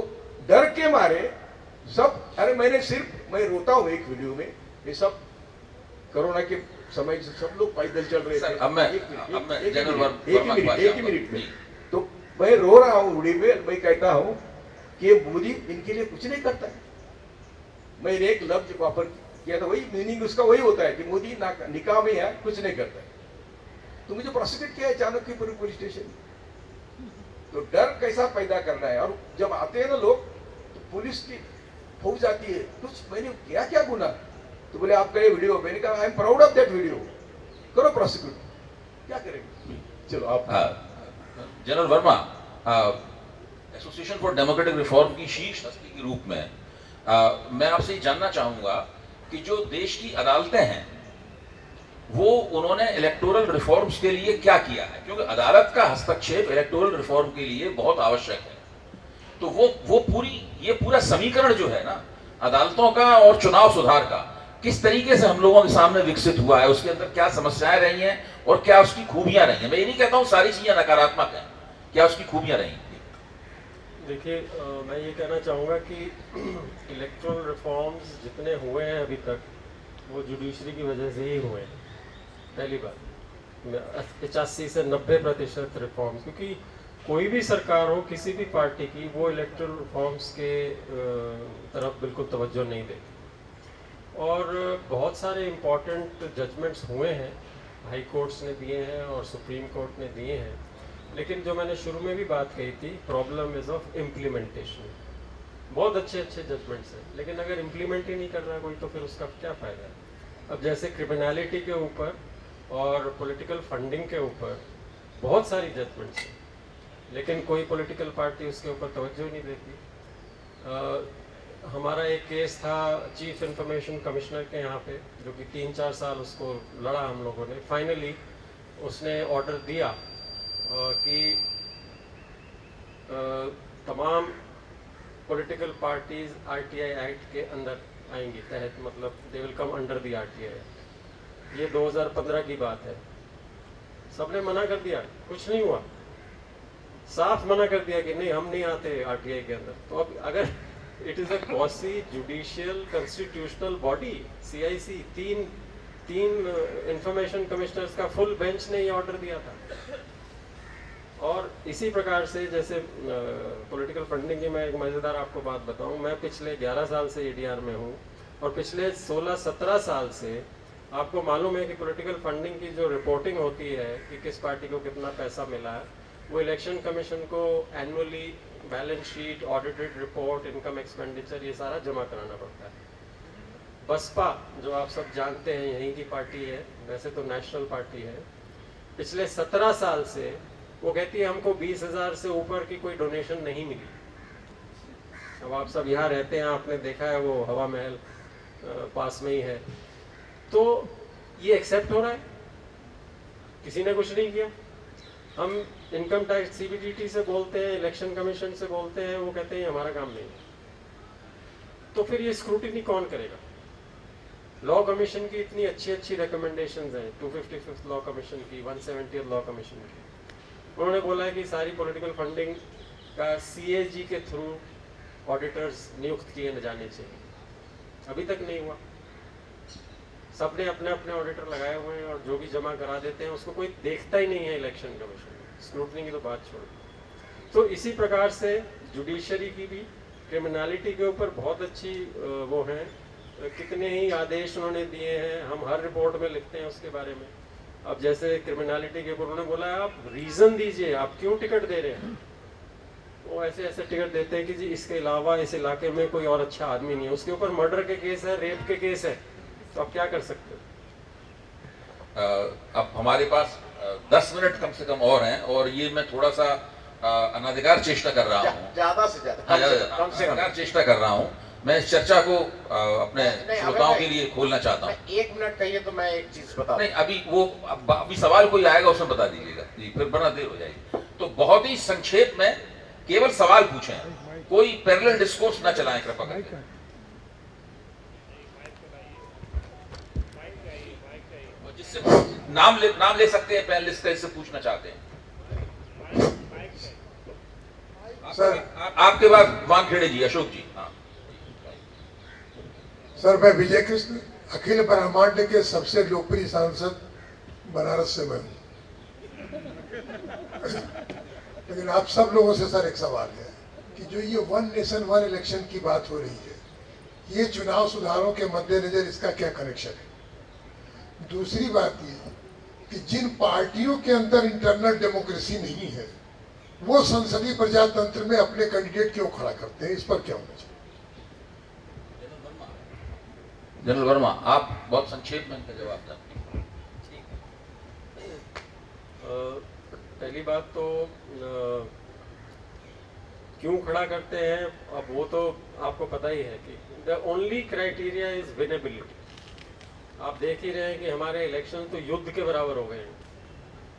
डर के मारे सब, अरे मैं रोता हूं एक वीडियो में, ये सब कोरोना के समय से सब लोग पैदल चल रहे थे। एक ही मिनट में, तो मैं रो रहा हूं उड़ी में। मैं कहता हूं कि मोदी इनके लिए कुछ नहीं करता है। मैंने एक लफ्ज वापर किया तो वही मीनिंग उसका वही होता है कि मोदी निकाह में है, कुछ नहीं करता है। तो मुझे प्रोसिक्यूट किया है चाणक्यपुर पुलिस स्टेशन। तो डर कैसा पैदा करना है, और जब आते हैं ना लोग तो पुलिस की फौज आती है, कुछ मैंने क्या क्या गुना, तो बोले आपका ये वीडियो, मैंने कहा I am proud of that video, करो प्रोसिक्यूट, क्या करेंगे। चलो आप। General Verma, association for democratic reform की शीर्ष हस्ती के रूप में मैं आपसे ये जानना चाहूंगा कि जो देश की अदालतें हैं वो उन्होंने इलेक्टोरल रिफॉर्म्स के लिए क्या किया है, क्योंकि अदालत का हस्तक्षेप इलेक्टोरल रिफॉर्म के लिए बहुत आवश्यक है। तो वो ये पूरा समीकरण जो है ना अदालतों का और चुनाव सुधार का, किस तरीके से हम लोगों के सामने विकसित हुआ है, उसके अंदर क्या समस्याएं रही हैं और क्या उसकी खूबियां रही हैं। मैं ये नहीं कहता हूं सारी चीजें नकारात्मक हैं, क्या उसकी खूबियां रही हैं। देखिए, मैं ये कहना चाहूँगा कि इलेक्टोरल रिफॉर्म्स जितने हुए हैं अभी तक वो जुडिशरी की वजह से ही हुए हैं। पहली बात 85 से 90% रिफॉर्म्स, क्योंकि कोई भी सरकार हो किसी भी पार्टी की, वो इलेक्टोरल रिफॉर्म्स के तरफ बिल्कुल तवज्जो नहीं देती। और बहुत सारे इम्पॉर्टेंट जजमेंट्स हुए हैं, हाई कोर्ट्स ने दिए हैं और सुप्रीम कोर्ट ने दिए हैं, लेकिन जो मैंने शुरू में भी बात कही थी, प्रॉब्लम इज ऑफ इम्प्लीमेंटेशन। बहुत अच्छे अच्छे जजमेंट्स हैं, लेकिन अगर इम्प्लीमेंट ही नहीं कर रहा है कोई, तो फिर उसका क्या फ़ायदा है। अब जैसे क्रिमिनलिटी के ऊपर और पॉलिटिकल फंडिंग के ऊपर बहुत सारी जजमेंट्स हैं, लेकिन कोई पॉलिटिकल पार्टी उसके ऊपर तवज्जो नहीं देती। हमारा एक केस था चीफ इंफॉर्मेशन कमिश्नर के यहाँ पे, जो कि 3-4 साल उसको लड़ा हम लोगों ने। फाइनली उसने ऑर्डर दिया कि तमाम पॉलिटिकल पार्टीज आरटीआई एक्ट के अंदर आएंगी, तहत मतलब they will come under the RTI. ये 2015 की बात है। सबने मना कर दिया, कुछ नहीं हुआ, साफ मना कर दिया कि नहीं हम नहीं आते आरटीआई के अंदर। तो अब अगर it is a quasi judicial constitutional body CIC, तीन इंफॉर्मेशन कमिश्नर्स का फुल बेंच ने ये ऑर्डर दिया था। और इसी प्रकार से जैसे पॉलिटिकल फंडिंग की मैं एक मज़ेदार आपको बात बताऊं, मैं पिछले 11 साल से एडीआर में हूं और पिछले 16-17 साल से आपको मालूम है कि पॉलिटिकल फंडिंग की जो रिपोर्टिंग होती है कि किस पार्टी को कितना पैसा मिला है, वो इलेक्शन कमीशन को annually balance sheet, audited report, income expenditure, ये सारा जमा कराना पड़ता है। बसपा जो आप सब जानते हैं यहीं की पार्टी है, वैसे तो नेशनल पार्टी है, पिछले 17 साल से वो कहती है हमको 20,000 से ऊपर की कोई डोनेशन नहीं मिली। अब आप सब यहाँ रहते हैं, आपने देखा है वो हवा महल पास में ही है। तो ये एक्सेप्ट हो रहा है, किसी ने कुछ नहीं किया। हम इनकम टैक्स सीबीडीटी से बोलते हैं, इलेक्शन कमीशन से बोलते हैं, वो कहते हैं हमारा काम नहीं। तो फिर ये स्क्रूटिनी कौन करेगा? लॉ कमीशन की इतनी अच्छी अच्छी रिकमेंडेशंस हैं, 255th लॉ कमीशन की, 170th लॉ कमीशन की। उन्होंने बोला है कि सारी पॉलिटिकल फंडिंग का सीएजी के थ्रू ऑडिटर्स नियुक्त किए जाने चाहिए। अभी तक नहीं हुआ। सबने अपने अपने ऑडिटर लगाए हुए हैं और जो भी जमा करा देते हैं उसको कोई देखता ही नहीं है इलेक्शन कमीशन। स्क्रूटनी की तो बात छोड़। तो इसी प्रकार से जुडिशरी की भी क्रिमिनलिटी के ऊपर बहुत अच्छी वो हैं, कितने ही आदेश उन्होंने दिए हैं, हम हर रिपोर्ट में लिखते हैं उसके बारे में। अब जैसे क्रिमिनलिटी के ऊपर उन्होंने बोला है आप रीजन दीजिए, आप क्यों टिकट दे रहे हैं। वो ऐसे ऐसे टिकट देते हैं कि जी इसके अलावा इस इलाके में कोई और अच्छा आदमी नहीं है, उसके ऊपर मर्डर के केस है, रेप के केस है, तो आप क्या कर सकते हो। अब हमारे पास 10 मिनट कम से कम और हैं और ये मैं थोड़ा सा अनाधिकार चेष्टा कर रहा हूँ, ज्यादा से ज्यादा कम से कम चेष्टा कर रहा हूँ। मैं इस चर्चा को अपने श्रोताओं के लिए खोलना चाहता हूँ। 1 मिनट कहिए तो मैं एक चीज बता नहीं, अभी सवाल कोई आएगा उसमें बता दीजिएगा जी, फिर बड़ा देर हो जाएगी। तो बहुत ही संक्षेप में केवल सवाल पूछें, कोई पैरेलल डिस्कोर्स ना चलाएं कृपा करके। और जिससे नाम ले सकते हैं पैनलिस्ट का, इससे पूछना चाहते हैं। सर आपके बाद वानखेड़े जी, अशोक जी। हाँ सर, मैं विजय कृष्ण, अखिल ब्रह्मांड के सबसे लोकप्रिय सांसद बनारस से मैं हूँ। लेकिन आप सब लोगों से सर एक सवाल है कि जो ये 1 नेशन 1 इलेक्शन की बात हो रही है, ये चुनाव सुधारों के मद्देनजर इसका क्या कनेक्शन है? दूसरी बात ये कि जिन पार्टियों के अंदर इंटरनल डेमोक्रेसी नहीं है वो संसदीय प्रजातंत्र में अपने कैंडिडेट क्यों खड़ा करते हैं, इस पर क्या होना चाहिए? जनरल वर्मा, आप बहुत संक्षेप में इनका जवाब दें। पहली बात तो क्यों खड़ा करते हैं, अब वो तो आपको पता ही है कि the only criteria is winnability. आप देख ही रहे हैं कि हमारे इलेक्शन तो युद्ध के बराबर हो गए हैं,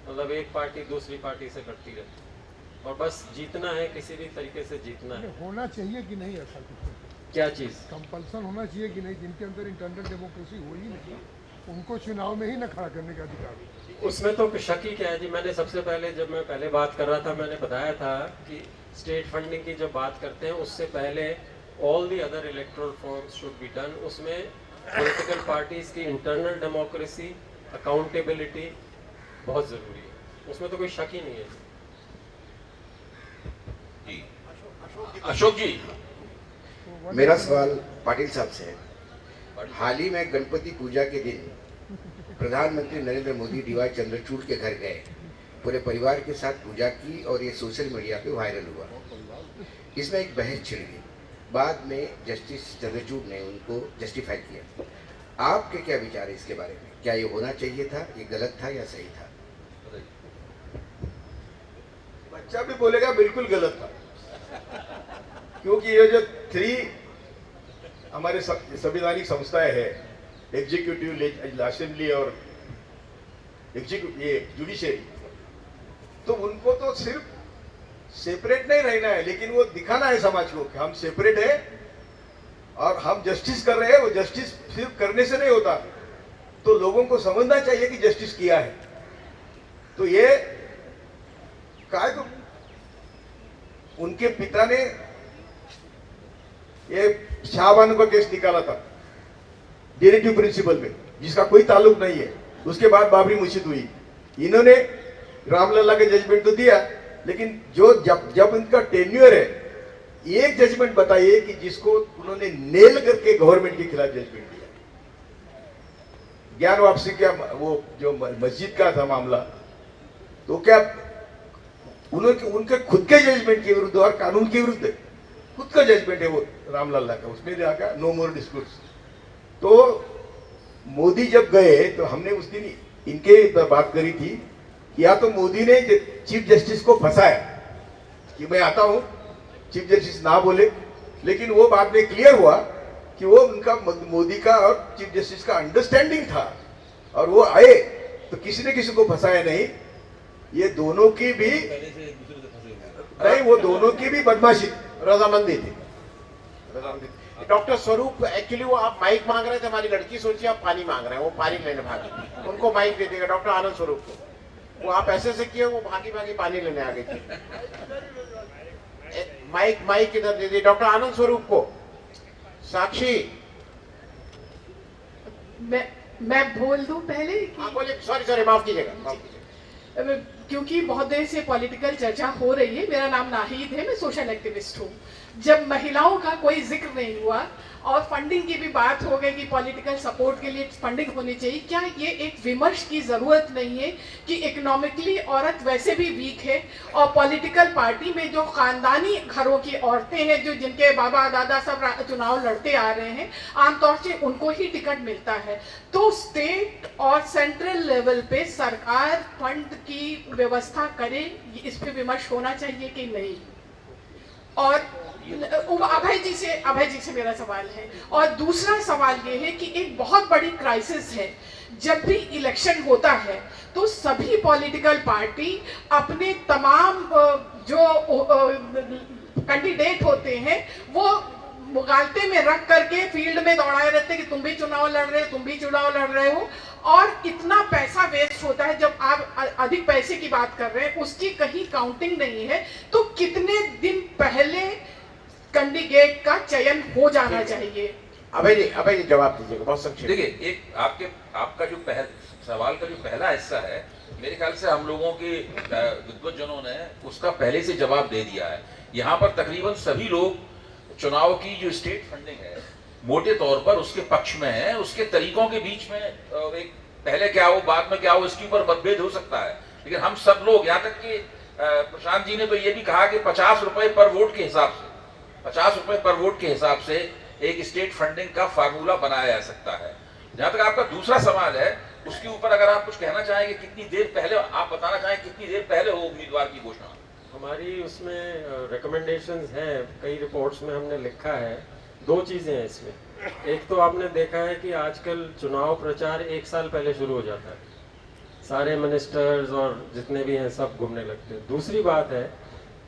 मतलब एक पार्टी दूसरी पार्टी से लड़ती रहती है और बस जीतना है, किसी भी तरीके से जीतना है। होना चाहिए कि नहीं ऐसा कुछ? क्या चीज़? कंपल्सन होना चाहिए कि नहीं? जिनके अंदर इंटरनल डेमोक्रेसी हो ही नहीं उनको चुनाव में ही न खड़ा करने का अधिकार। उसमें तो शक ही क्या है जी। मैंने सबसे पहले जब मैं पहले बात कर रहा था मैंने बताया था कि स्टेट फंडिंग की जब बात करते हैं उससे पहले all the other electoral forms should be done. उसमें पॉलिटिकल पार्टीज की इंटरनल डेमोक्रेसी, अकाउंटेबिलिटी बहुत ज़रूरी है, उसमें तो कोई शक ही नहीं है जी। अशोक जी, मेरा सवाल पाटिल साहब से है। हाल ही में गणपति पूजा के दिन प्रधानमंत्री नरेंद्र मोदी डीवाई चंद्रचूड़ के घर गए, पूरे परिवार के साथ पूजा की और ये सोशल मीडिया पे वायरल हुआ। इसमें एक बहस छिड़ गई, बाद में जस्टिस चंद्रचूड़ ने उनको जस्टिफाई किया। आपके क्या विचार है इसके बारे में? क्या ये होना चाहिए था, ये गलत था या सही था? बच्चा भी बोलेगा बिल्कुल गलत था, क्योंकि ये जो 3 हमारे संवैधानिक संस्थाएं हैं, एग्जीक्यूटिव, असेंबली और ये जुडिशरी, तो उनको तो सिर्फ सेपरेट नहीं रहना है, लेकिन वो दिखाना है समाज को कि हम सेपरेट है और हम जस्टिस कर रहे हैं। वो जस्टिस सिर्फ करने से नहीं होता, तो लोगों को समझना चाहिए कि जस्टिस किया है। तो ये काय को उनके पिता ने ये शाहबानो का केस निकाला था डायरेक्टिव प्रिंसिपल पे, जिसका कोई ताल्लुक नहीं है। उसके बाद बाबरी मस्जिद हुई, इन्होंने रामलला के जजमेंट तो दिया, लेकिन जो जब इनका टेन्यूअर है, एक जजमेंट बताइए कि जिसको उन्होंने नेल करके गवर्नमेंट के खिलाफ जजमेंट दिया। ज्ञान वापसी का वो जो मस्जिद का था मामला, तो क्या उनके खुद के जजमेंट के विरुद्ध और कानून के विरुद्ध है। खुद का जजमेंट है वो रामलला का, उसमें जाकर नो मोर डिस्प्यूट्स। तो मोदी जब गए तो हमने उस दिन इनके बात करी थी, या तो मोदी ने चीफ जस्टिस को फंसाया कि मैं आता हूं, चीफ जस्टिस ना बोले, लेकिन वो बाद में क्लियर हुआ कि वो उनका मोदी का और चीफ जस्टिस का अंडरस्टैंडिंग था और वो आए, तो किसी ने किसी को फंसाया नहीं। ये दोनों की भी नहीं, वो दोनों की भी बदमाशी, रजामंदी थी। डॉक्टर स्वरूप, एक्चुअली वो आप माइक मांग रहे थे, हमारी लड़की सोचिए आप पानी मांग रहे हैं, वो पानी लेने भागी, उनको माइक दे देगा डॉक्टर आनंद स्वरूप को। वो आप ऐसे से किए, वो भागी भागी पानी लेने आ गई थी। माइक इधर दे दिए डॉक्टर आनंद स्वरूप को। साक्षी, मैं बोल दूं पहले? बोलिए। सॉरी, माफ कीजिएगा। क्योंकि बहुत देर से पॉलिटिकल चर्चा हो रही है। मेरा नाम नाहिद है, मैं सोशल एक्टिविस्ट हूँ। जब महिलाओं का कोई जिक्र नहीं हुआ और फंडिंग की भी बात हो गई कि पॉलिटिकल सपोर्ट के लिए फंडिंग होनी चाहिए, क्या ये एक विमर्श की ज़रूरत नहीं है कि इकोनॉमिकली औरत वैसे भी वीक है और पॉलिटिकल पार्टी में जो ख़ानदानी घरों की औरतें हैं, जो जिनके बाबा दादा सब चुनाव लड़ते आ रहे हैं, आमतौर से उनको ही टिकट मिलता है। तो स्टेट और सेंट्रल लेवल पे सरकार फंड की व्यवस्था करे, इस पे विमर्श होना चाहिए कि नहीं? और अभय जी से मेरा सवाल है। और दूसरा सवाल ये है कि एक बहुत बड़ी क्राइसिस है, जब भी इलेक्शन होता है तो सभी पॉलिटिकल पार्टी अपने तमाम जो कैंडिडेट होते हैं वो मुगालते में रख करके फील्ड में दौड़ाए रहते हैं कि तुम भी चुनाव लड़ रहे हो, तुम भी चुनाव लड़ रहे हो, और इतना पैसा वेस्ट होता है। जब आप अधिक पैसे की बात कर रहे हैं, उसकी कहीं काउंटिंग नहीं है। तो कितने दिन पहले कैंडिडेट का चयन हो जाना चाहिए? अभय जी जवाब दीजिएगा, बहुत संक्षेप। देखिए, एक आपका जो सवाल का जो पहला हिस्सा है, मेरे ख्याल से हम लोगों के विद्वज्जनों ने उसका पहले से जवाब दे दिया है। यहाँ पर तकरीबन सभी लोग चुनाव की जो स्टेट फंडिंग है मोटे तौर पर उसके पक्ष में है। उसके तरीकों के बीच में एक पहले क्या हो बाद में क्या हो इसके ऊपर मतभेद हो सकता है, लेकिन हम सब लोग, यहाँ तक कि प्रशांत जी ने तो ये भी कहा कि 50 रुपए पर वोट के हिसाब से 50 रुपए पर वोट के हिसाब से एक स्टेट फंडिंग का फार्मूला बनाया जा सकता है। जहां तक आपका दूसरा सवाल है उसके ऊपर अगर आप कुछ कहना चाहें कि कितनी देर पहले, आप बताना चाहें कितनी देर पहले हो उम्मीदवार की घोषणा? हमारी उसमें रिकमेंडेशंस हैं, कई रिपोर्ट्स में हमने लिखा है। दो चीज़ें हैं इसमें, एक तो आपने देखा है कि आजकल चुनाव प्रचार 1 साल पहले शुरू हो जाता है, सारे मिनिस्टर्स और जितने भी हैं सब घूमने लगते हैं। दूसरी बात है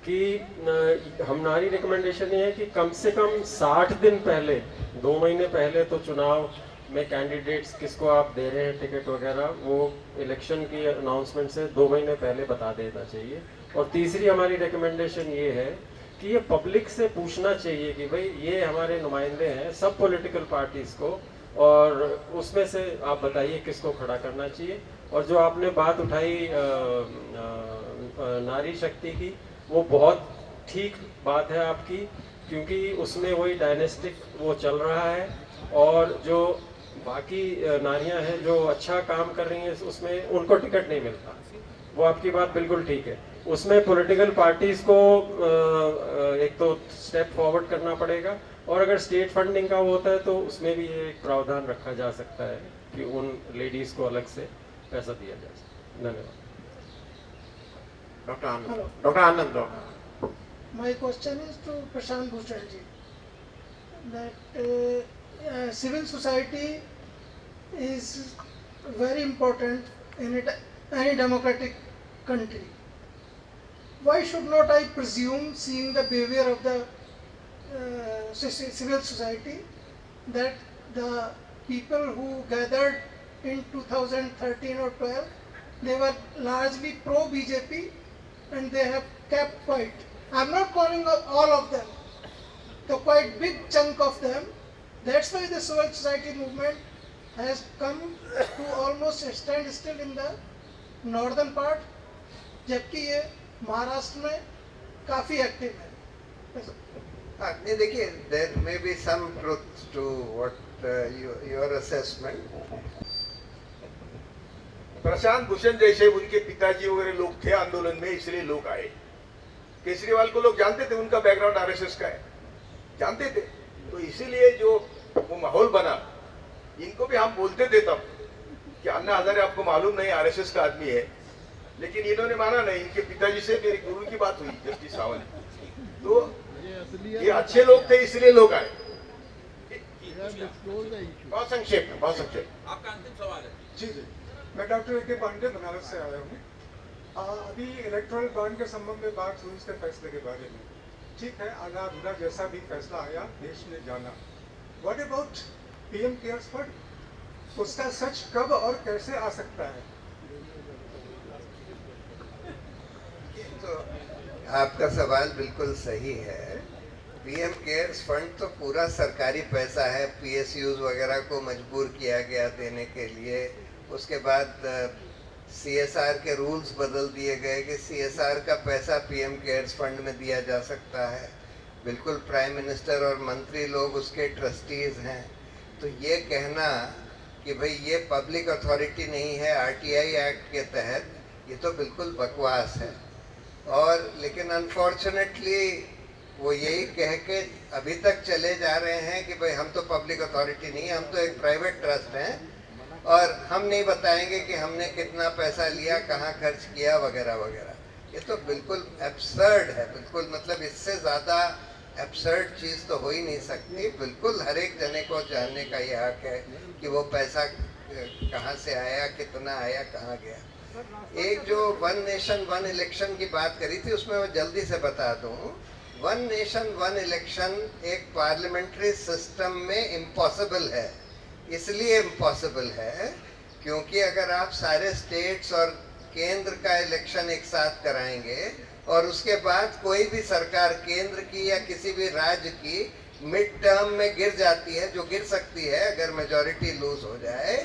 कि हमारी रिकमेंडेशन ये है कि कम से कम 60 दिन पहले, 2 महीने पहले तो चुनाव में कैंडिडेट्स किसको आप दे रहे हैं टिकट वगैरह, वो इलेक्शन की अनाउंसमेंट से 2 महीने पहले बता देना चाहिए। और तीसरी हमारी रिकमेंडेशन ये है कि ये पब्लिक से पूछना चाहिए कि भाई ये हमारे नुमाइंदे हैं सब पॉलिटिकल पार्टीज को, और उसमें से आप बताइए किसको खड़ा करना चाहिए। और जो आपने बात उठाई नारी शक्ति की, वो बहुत ठीक बात है आपकी, क्योंकि उसमें वही डायनेस्टिक वो चल रहा है, और जो बाकी नारियां हैं जो अच्छा काम कर रही हैं उसमें उनको टिकट नहीं मिलता, वो आपकी बात बिल्कुल ठीक है। उसमें पॉलिटिकल पार्टीज को एक तो स्टेप फॉरवर्ड करना पड़ेगा, और अगर स्टेट फंडिंग का होता है तो उसमें भी एक प्रावधान रखा जा सकता है कि उन लेडीज को अलग से पैसा दिया जा सकता है। धन्यवाद। Doctor Anand, My question is to Prashant Bhushan ji, that civil society is very important in any democratic country. Why should not I presume, seeing the behavior of the civil society, that the people who gathered in 2013 or 12, they were largely pro-BJP and they have kept quiet. I'm not calling all of them, the quite big chunk of them. That's why the civil society movement has come to almost a standstill in the northern part, जबकि ये महाराष्ट्र में काफी active है। नहीं, देखिए, there may be some truth to what your assessment. Prashant Bhushan जैसे उनके पिताजी वगैरह लोग थे आंदोलन में, इसलिए लोग आए। केजरीवाल को लोग जानते थे, उनका बैकग्राउंड आरएसएस का है, जानते थे, तो इसीलिए जो वो माहौल बना, इनको भी हम बोलते थे तब कि अन्ना हजारे आपको मालूम नहीं आरएसएस का आदमी है, लेकिन इन्होंने माना नहीं। इनके पिताजी से मेरी गुरु की बात हुई, जस्टिस सावंत, तो ये अच्छे लोग थे इसलिए लोग आए। बहुत संक्षेप में, बहुत संक्षेप। आपका अंतिम सवाल है। जी जी, मैं डॉक्टर ए.के. पांडे बनारस से आया हूँ। अभी इलेक्टोरल बॉन्ड के संबंध में बात हुई, इसके फैसले के बारे में। ठीक है, आधा अधूरा जैसा भी फैसला आया, देश ने जाना। What about PM cares fund, उसका सच कब और कैसे आ सकता है? तो आपका सवाल बिल्कुल सही है। पीएम केयर्स फंड तो पूरा सरकारी पैसा है, पीएसयूज वगैरह को मजबूर किया गया देने के लिए। उसके बाद सीएसआर के रूल्स बदल दिए गए कि सीएसआर का पैसा पीएम केयर्स फंड में दिया जा सकता है। बिल्कुल प्राइम मिनिस्टर और मंत्री लोग उसके ट्रस्टीज हैं। तो ये कहना कि भाई ये पब्लिक अथॉरिटी नहीं है आरटीआई एक्ट के तहत, ये तो बिल्कुल बकवास है। और लेकिन अनफॉर्चुनेटली वो यही कह के अभी तक चले जा रहे हैं कि भाई हम तो पब्लिक अथॉरिटी नहीं है, हम तो एक प्राइवेट ट्रस्ट हैं और हम नहीं बताएंगे कि हमने कितना पैसा लिया, कहाँ खर्च किया, वगैरह वगैरह। ये तो बिल्कुल एब्सर्ड है, बिल्कुल, मतलब इससे ज़्यादा एब्सर्ड चीज़ तो हो ही नहीं सकती। बिल्कुल हर एक जने को जानने का ये हक है कि वो पैसा कहाँ से आया, कितना आया, कहाँ गया। एक जो वन नेशन वन इलेक्शन की बात करी थी, उसमें मैं जल्दी से बता दूं, वन नेशन वन इलेक्शन एक पार्लियामेंट्री सिस्टम में इम्पॉसिबल है। इसलिए इम्पॉसिबल है क्योंकि अगर आप सारे स्टेट्स और केंद्र का इलेक्शन एक साथ कराएंगे और उसके बाद कोई भी सरकार केंद्र की या किसी भी राज्य की मिड टर्म में गिर जाती है, जो गिर सकती है अगर मेजॉरिटी लूज हो जाए,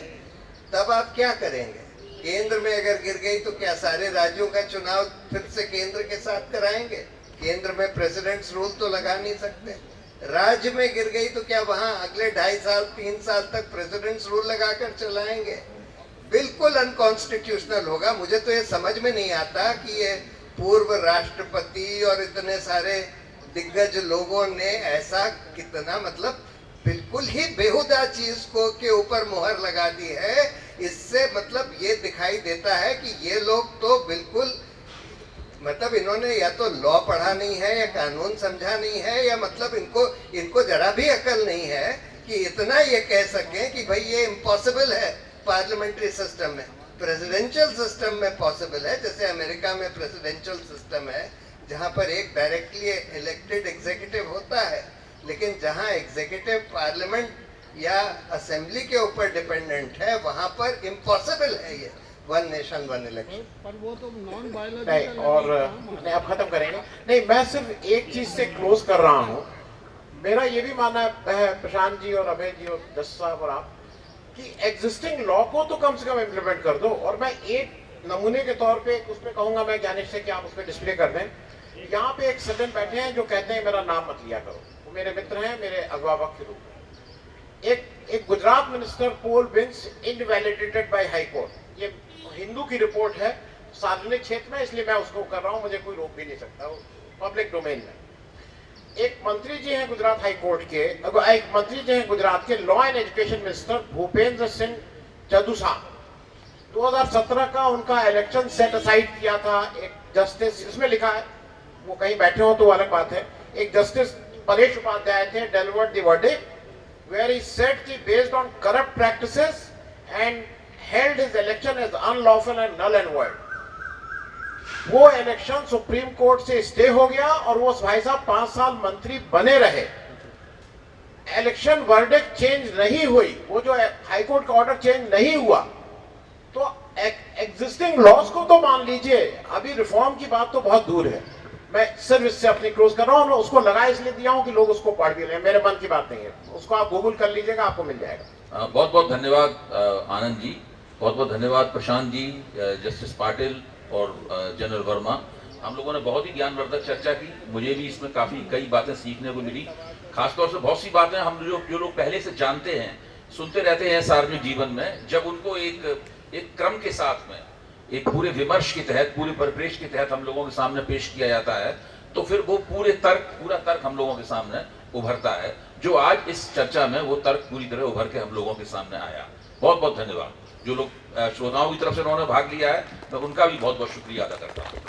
तब आप क्या करेंगे? केंद्र में अगर गिर गई तो क्या सारे राज्यों का चुनाव फिर से केंद्र के साथ कराएंगे? केंद्र में प्रेसिडेंट्स रूल तो लगा नहीं सकते। राज्य में गिर गई तो क्या वहां अगले 2.5 साल 3 साल तक प्रेसिडेंट्स रूल लगाकर चलाएंगे? बिल्कुल अनकॉन्स्टिट्यूशनल होगा। मुझे तो ये समझ में नहीं आता कि ये पूर्व राष्ट्रपति और इतने सारे दिग्गज लोगों ने ऐसा कितना मतलब बिल्कुल ही बेहुदा चीज को के ऊपर मुहर लगा दी है। इससे मतलब ये दिखाई देता है कि ये लोग तो बिल्कुल मतलब इन्होंने या तो लॉ पढ़ा नहीं है या कानून समझा नहीं है, या मतलब इनको जरा भी अकल नहीं है कि इतना ये कह सकें कि भाई ये इम्पॉसिबल है पार्लियामेंट्री सिस्टम में। प्रेसिडेंशियल सिस्टम में पॉसिबल है, जैसे अमेरिका में प्रेसिडेंशियल सिस्टम है जहां पर एक डायरेक्टली इलेक्टेड एग्जीक्यूटिव होता है, लेकिन जहां एग्जीक्यूटिव पार्लियामेंट या असेंबली के ऊपर डिपेंडेंट है वहां पर इम्पॉसिबल है ये वन नेशन वन इलेक्शन। पर वो तो नॉन बायोलॉजिकल नहीं, और नहीं, अब खत्म करेंगे। नहीं, मैं सिर्फ एक चीज से क्लोज कर रहा हूँ। मेरा ये भी मानना है प्रशांत जी और अभय जी और जस साहब और आप कि एग्जिस्टिंग लॉ को तो कम से कम इम्प्लीमेंट कर दो। और मैं एक नमूने के तौर पे उसमें कहूंगा मैं ज्ञानेश से कि आप उसमें डिस्प्ले कर दें। यहाँ पे एक सज्जन बैठे हैं जो कहते हैं मेरा नाम मत लिया करो, वो मेरे मित्र हैं, मेरे अभिभावक के रूप में। एक Gujarat minister poll wins invalidated by high court, ये हिंदू की रिपोर्ट है सार्वजनिक क्षेत्र में, इसलिए मैं उसको कर रहा हूँ, मुझे कोई रोक भी नहीं सकता, पब्लिक डोमेन में। एक मंत्री जी हैं गुजरात हाई कोर्ट के, एक मंत्री जी हैं गुजरात के law and education minister Bhupendra Singh Chudasama, 2017 का उनका इलेक्शन सेट असाइड किया था एक जस्टिस, इसमें लिखा है, वो कहीं बैठे हो तो अलग बात है, एक जस्टिस परेश उपाध्याय थे, delivered the verdict where he said कि based on corrupt practices and held his election as unlawful and null and void। वो इलेक्शन सुप्रीम कोर्ट से स्टे हो गया और वो भाई साहब 5 साल मंत्री बने रहे, इलेक्शन वर्डिक्ट चेंज नहीं हुई, वो जो हाई कोर्ट का ऑर्डर चेंज नहीं हुआ। तो एग्जिस्टिंग लॉस को तो मान लीजिए, अभी रिफॉर्म की बात तो बहुत दूर है। मैं सिर्फ इससे अपनी क्लोज कर रहा हूँ, उसको लगा इसलिए दिया हूँ कि लोग उसको पढ़ भी लें, मेरे मन की बात नहीं है, उसको आप गूगल कर लीजिएगा, आपको मिल जाएगा। बहुत बहुत धन्यवाद आनंद जी, बहुत बहुत धन्यवाद प्रशांत जी, जस्टिस पाटिल और जनरल वर्मा। हम लोगों ने बहुत ही ज्ञानवर्धक चर्चा की, मुझे भी इसमें काफ़ी कई बातें सीखने को मिली। खासतौर से बहुत सी बातें हम जो लोग पहले से जानते हैं, सुनते रहते हैं सार्वजनिक जीवन में, जब उनको एक क्रम के साथ में एक पूरे विमर्श के तहत, पूरे परिप्रेक्ष्य के तहत हम लोगों के सामने पेश किया जाता है, तो फिर वो पूरा तर्क हम लोगों के सामने उभरता है, जो आज इस चर्चा में वो तर्क पूरी तरह उभर के हम लोगों के सामने आया। बहुत बहुत धन्यवाद। जो लोग श्रोताओं की तरफ से उन्होंने भाग लिया है, मैं उनका भी बहुत बहुत शुक्रिया अदा करता हूँ।